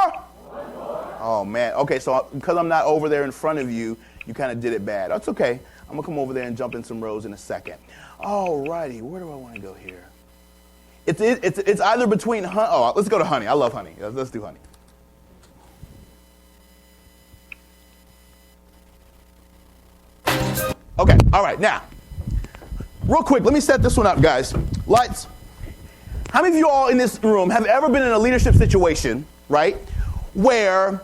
Oh, man. Okay, so because I'm not over there in front of you, you kind of did it bad. That's okay. I'm going to come over there and jump in some rows in a second. All righty. Where do I want to go here? It's either between honey. Oh, let's go to honey. I love honey. Let's do honey. Okay. All right. Now, real quick, let me set this one up, guys. Lights. How many of you all in this room have ever been in a leadership situation, right, where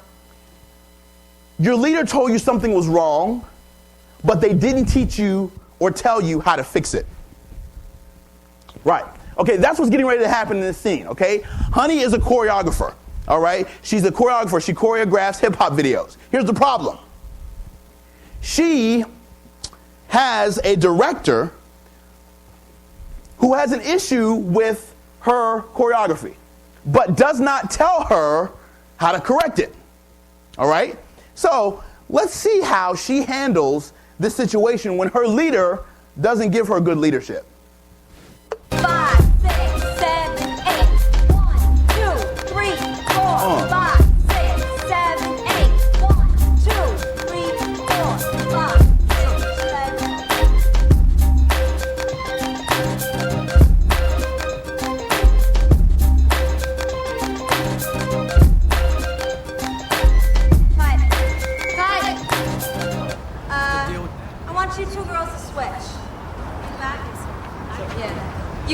your leader told you something was wrong, but they didn't teach you or tell you how to fix it? Right. Okay, that's what's getting ready to happen in this scene, okay? Honey is a choreographer, all right? She's a choreographer. She choreographs hip-hop videos. Here's the problem. She has a director who has an issue with her choreography, but does not tell her how to correct it, all right? So let's see how she handles this situation when her leader doesn't give her good leadership. 5, 6, 7, 8. 1, 2, 3, 4. 5, 6, 7, 8. 1, 2, 3,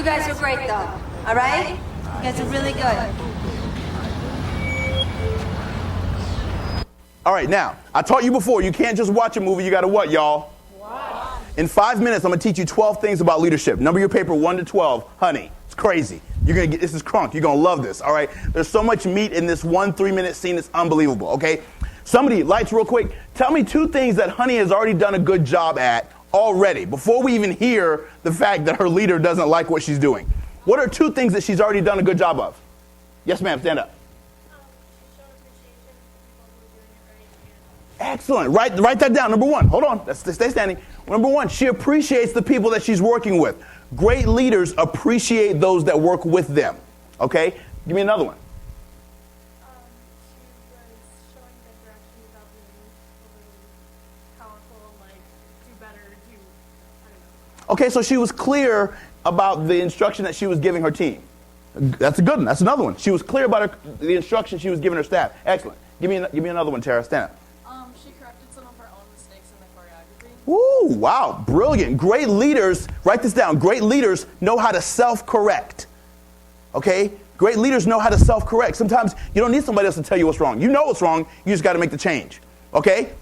you guys are great, though. All right? You guys are really good. All right, now, I taught you before, you can't just watch a movie, you gotta what, y'all? Watch. In 5 minutes, I'm gonna teach you 12 things about leadership. Number your paper 1 to 12. Honey, it's crazy. You're gonna get, this is crunk, you're gonna love this, all right? There's so much meat in this 1 3-minute scene, it's unbelievable, okay? Somebody, lights real quick, tell me 2 things that Honey has already done a good job at already, before we even hear the fact that her leader doesn't like what she's doing. What are 2 things that she's already done a good job of? Yes, ma'am, stand up. Excellent. Write that down. Number 1. Hold on. Stay standing. Number 1, she appreciates the people that she's working with. Great leaders appreciate those that work with them. Okay? Give me another one. Okay, so she was clear about the instruction that she was giving her team. That's a good one. That's another one. She was clear about the instruction she was giving her staff. Excellent. Give me another one, Tara. Stand up. She corrected some of her own mistakes in the choreography. Woo, wow, brilliant. Great leaders, write this down. Great leaders know how to self-correct. Okay? Great leaders know how to self-correct. Sometimes you don't need somebody else to tell you what's wrong. You know what's wrong. You just got to make the change. Okay?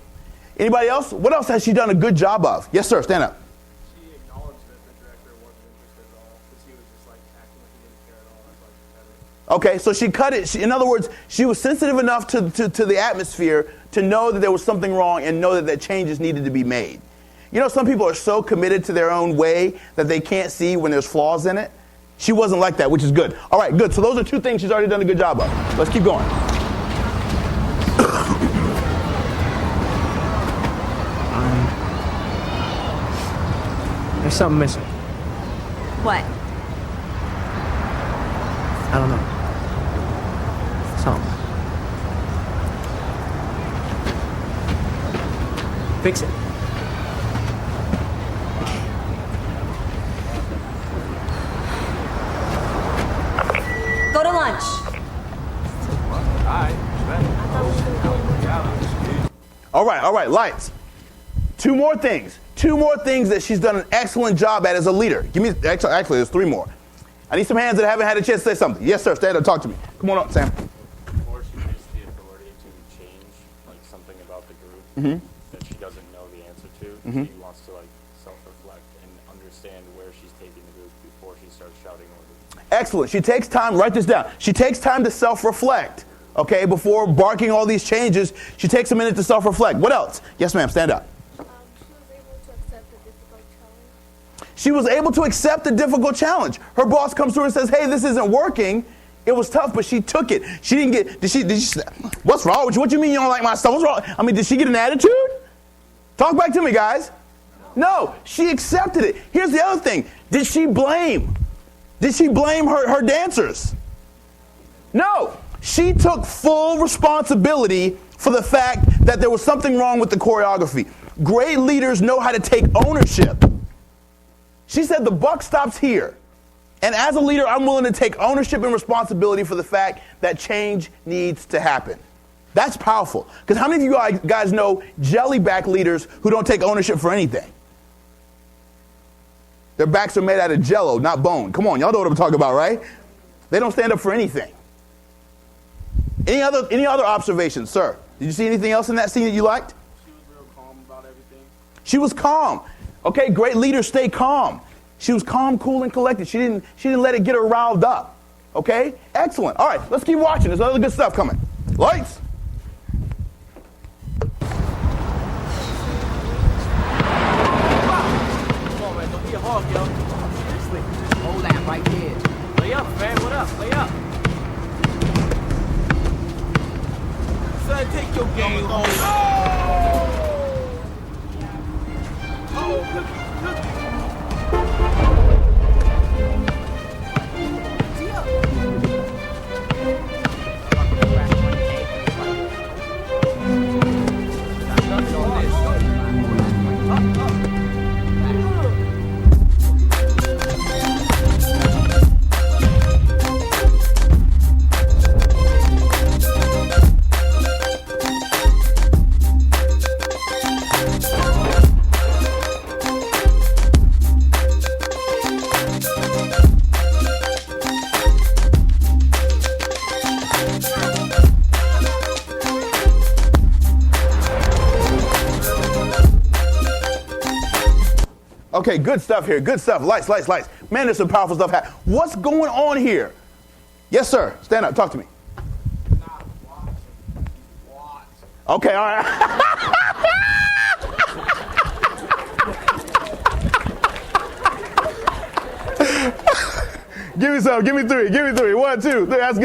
Anybody else? What else has she done a good job of? Yes, sir. Stand up. She acknowledged that the director wasn't interested at all, because he was just like acting like he didn't care at all. That's why she cut it. Okay, so she cut it. In other words, she was sensitive enough to the atmosphere to know that there was something wrong and know that changes needed to be made. You know, some people are so committed to their own way that they can't see when there's flaws in it. She wasn't like that, which is good. All right, good. So those are 2 things she's already done a good job of. Let's keep going. There's something missing. What? I don't know. Something. Fix it. Go to lunch. All right, lights. 2 more things. 2 more things that she's done an excellent job at as a leader. Give me, actually, there's 3 more. I need some hands that haven't had a chance to say something. Yes, sir, stand up, talk to me. Come on up, Sam. Before she gets the authority to change like something about the group that she doesn't know the answer to, she wants to like self-reflect and understand where she's taking the group before she starts shouting orders. Excellent. She takes time, write this down. She takes time to self-reflect, okay, before barking all these changes. She takes a minute to self-reflect. What else? Yes, ma'am, stand up. She was able to accept the difficult challenge. Her boss comes through and says, hey, this isn't working. It was tough, but she took it. She didn't get, did she, what's wrong with you? What do you mean you don't like my stuff? What's wrong? I mean, did she get an attitude? Talk back to me, guys. No, she accepted it. Here's the other thing. Did she blame? Did she blame her dancers? No. She took full responsibility for the fact that there was something wrong with the choreography. Great leaders know how to take ownership. She said the buck stops here. And as a leader, I'm willing to take ownership and responsibility for the fact that change needs to happen. That's powerful. Because how many of you guys know jellyback leaders who don't take ownership for anything? Their backs are made out of jello, not bone. Come on, y'all know what I'm talking about, right? They don't stand up for anything. Any other observations, sir? Did you see anything else in that scene that you liked? She was real calm about everything. She was calm. Okay, great leaders stay calm. She was calm, cool, and collected. She didn't let it get her riled up. Okay? Excellent. All right, let's keep watching. There's other good stuff coming. Lights. Come on, man. Don't be a hog, yo. Seriously. Hold that right there. Lay up, man. What up? Lay up. Son, take your game home. Oh, look. Okay, good stuff here. Good stuff. Lights. Man, there's some powerful stuff happening. What's going on here? Yes, sir. Stand up. Talk to me. Okay, all right. Give me some. Give me three. 1, 2, 3. That's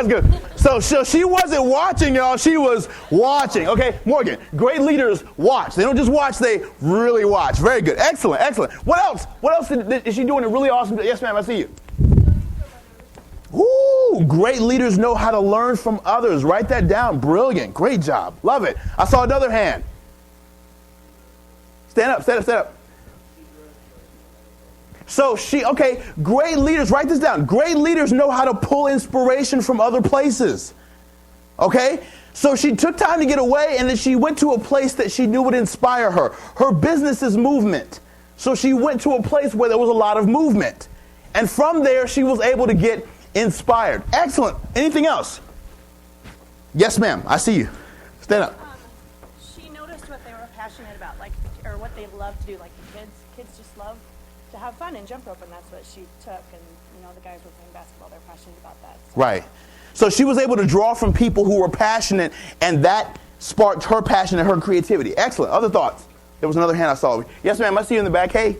good. So she wasn't watching, y'all. She was watching. Okay, Morgan, great leaders watch. They don't just watch, they really watch. Very good. Excellent. What else? Is she doing a really awesome? Yes, ma'am, I see you. Ooh, great leaders know how to learn from others. Write that down. Brilliant. Great job. Love it. I saw another hand. Stand up. So great leaders, write this down. Great leaders know how to pull inspiration from other places. Okay? So she took time to get away, and then she went to a place that she knew would inspire her. Her business is movement. So she went to a place where there was a lot of movement. And from there, she was able to get inspired. Excellent. Anything else? Yes, ma'am. I see you. Stand up. She noticed what they were passionate about, or what they love to do. Like the kids. Kids just love to have fun and jump rope, and that's what she took. And the guys were playing basketball; they're passionate about that. So. Right. So she was able to draw from people who were passionate, and that sparked her passion and her creativity. Excellent. Other thoughts? There was another hand I saw. Yes, ma'am. I see you in the back. Hey.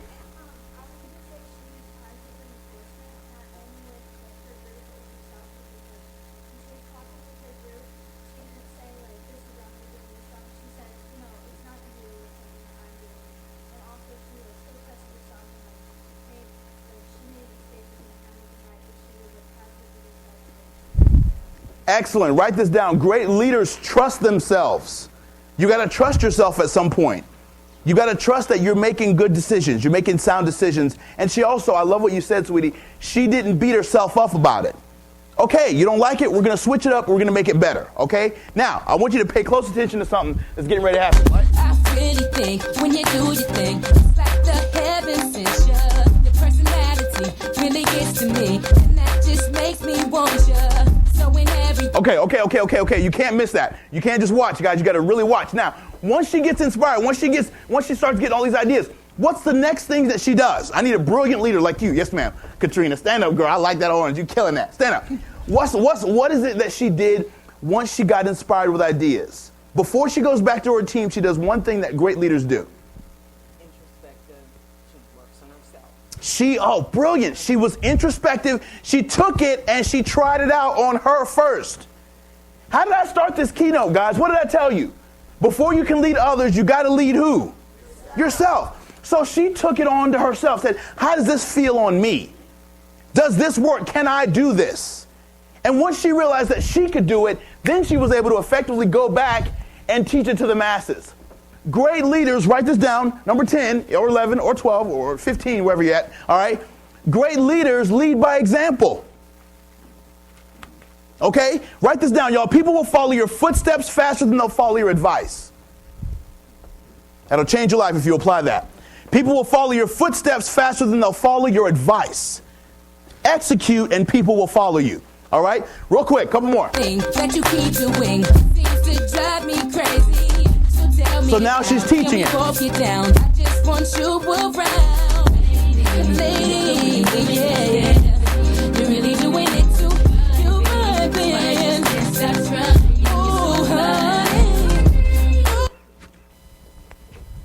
Excellent. Write this down. Great leaders trust themselves. You got to trust yourself at some point. You got to trust that you're making good decisions. You're making sound decisions. And she also, I love what you said, sweetie, she didn't beat herself up about it. Okay, you don't like it? We're going to switch it up. We're going to make it better. Okay? Now, I want you to pay close attention to something that's getting ready to happen. I really think when you do your thing, it's like the heavens sent you. Your personality really gets to me, and that just makes me want you. Okay. You can't miss that. You can't just watch, guys. You got to really watch. Now, once she gets inspired, once she starts getting all these ideas, what's the next thing that she does? I need a brilliant leader like you. Yes, ma'am. Katrina, stand up, girl. I like that orange. You're killing that. Stand up. What is it that she did once she got inspired with ideas? Before she goes back to her team, she does one thing that great leaders do. Brilliant. She was introspective. She took it and she tried it out on her first. How did I start this keynote, guys? What did I tell you? Before you can lead others, you got to lead who? Yourself. So she took it on to herself, said, how does this feel on me? Does this work? Can I do this? And once she realized that she could do it, then she was able to effectively go back and teach it to the masses. Great leaders, write this down, number 10 or 11 or 12 or 15, wherever you're at, all right? Great leaders lead by example. Okay? Write this down, y'all. People will follow your footsteps faster than they'll follow your advice. That'll change your life if you apply that. People will follow your footsteps faster than they'll follow your advice. Execute and people will follow you. All right? Real quick, couple more. That you keep doing seems to drive me crazy. So tell me, so now she's teaching it. I just want you around. Lady, yeah. You're really doing it too. You might be.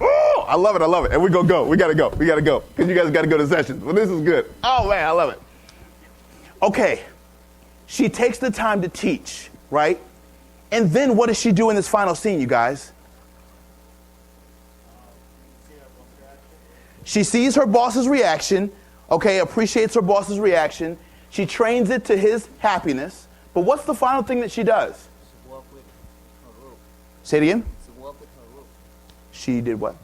Oh, I love it. And we go. We gotta go. Because you guys gotta go to sessions. Well, this is good. Oh man, I love it. Okay. She takes the time to teach, right? And then what does she do in this final scene, you guys? She sees her boss's reaction, okay, appreciates her boss's reaction. She trains it to his happiness. But what's the final thing that she does? Say it again. She did what?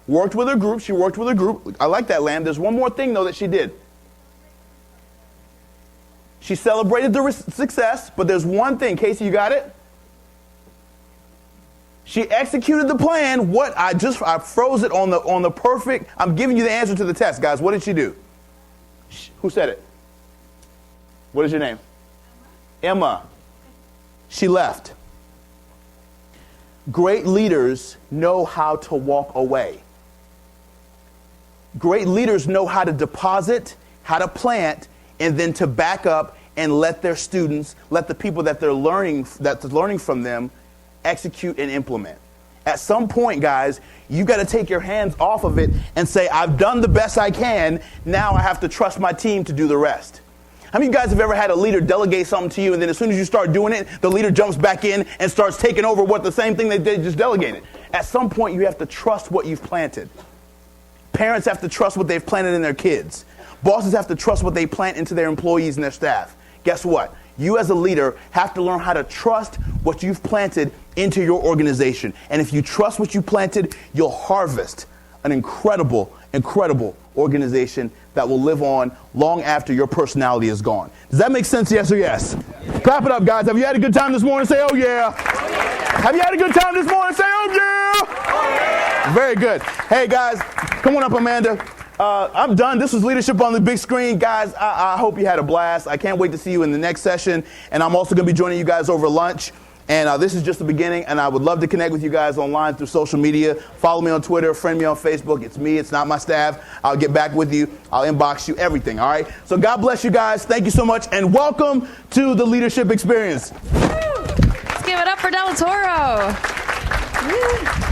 Worked with her group. She worked with her group. I like that, Lamb. There's one more thing, though, that she did. She celebrated the success, but there's one thing. Casey, you got it? She executed the plan. I froze it on the perfect. I'm giving you the answer to the test, guys. What did she do? Who said it? What is your name? Emma. She left. Great leaders know how to walk away. Great leaders know how to deposit, how to plant, and then to back up and let their students, let the people that's learning from them, execute and implement. At some point, guys, you got to take your hands off of it and say, I've done the best I can. Now I have to trust my team to do the rest. How many of you guys have ever had a leader delegate something to you, and then as soon as you start doing it, the leader jumps back in and starts taking over what the same thing they did just delegated? At some point, you have to trust what you've planted. Parents have to trust what they've planted in their kids. Bosses have to trust what they plant into their employees and their staff. Guess what? You as a leader have to learn how to trust what you've planted into your organization. And if you trust what you planted, you'll harvest an incredible, incredible organization that will live on long after your personality is gone. Does that make sense? Yes or yes? Clap it up, guys. Have you had a good time this morning? Say, oh yeah. Have you had a good time this morning? Say, oh yeah. Very good. Hey, guys, come on up, Amanda. I'm done. This was Leadership on the Big Screen. Guys, I hope you had a blast. I can't wait to see you in the next session. And I'm also going to be joining you guys over lunch. And this is just the beginning. And I would love to connect with you guys online through social media. Follow me on Twitter. Friend me on Facebook. It's me. It's not my staff. I'll get back with you. I'll inbox you. Everything. All right? So God bless you guys. Thank you so much. And welcome to the Leadership Experience. Let's give it up for Del Toro. Woo.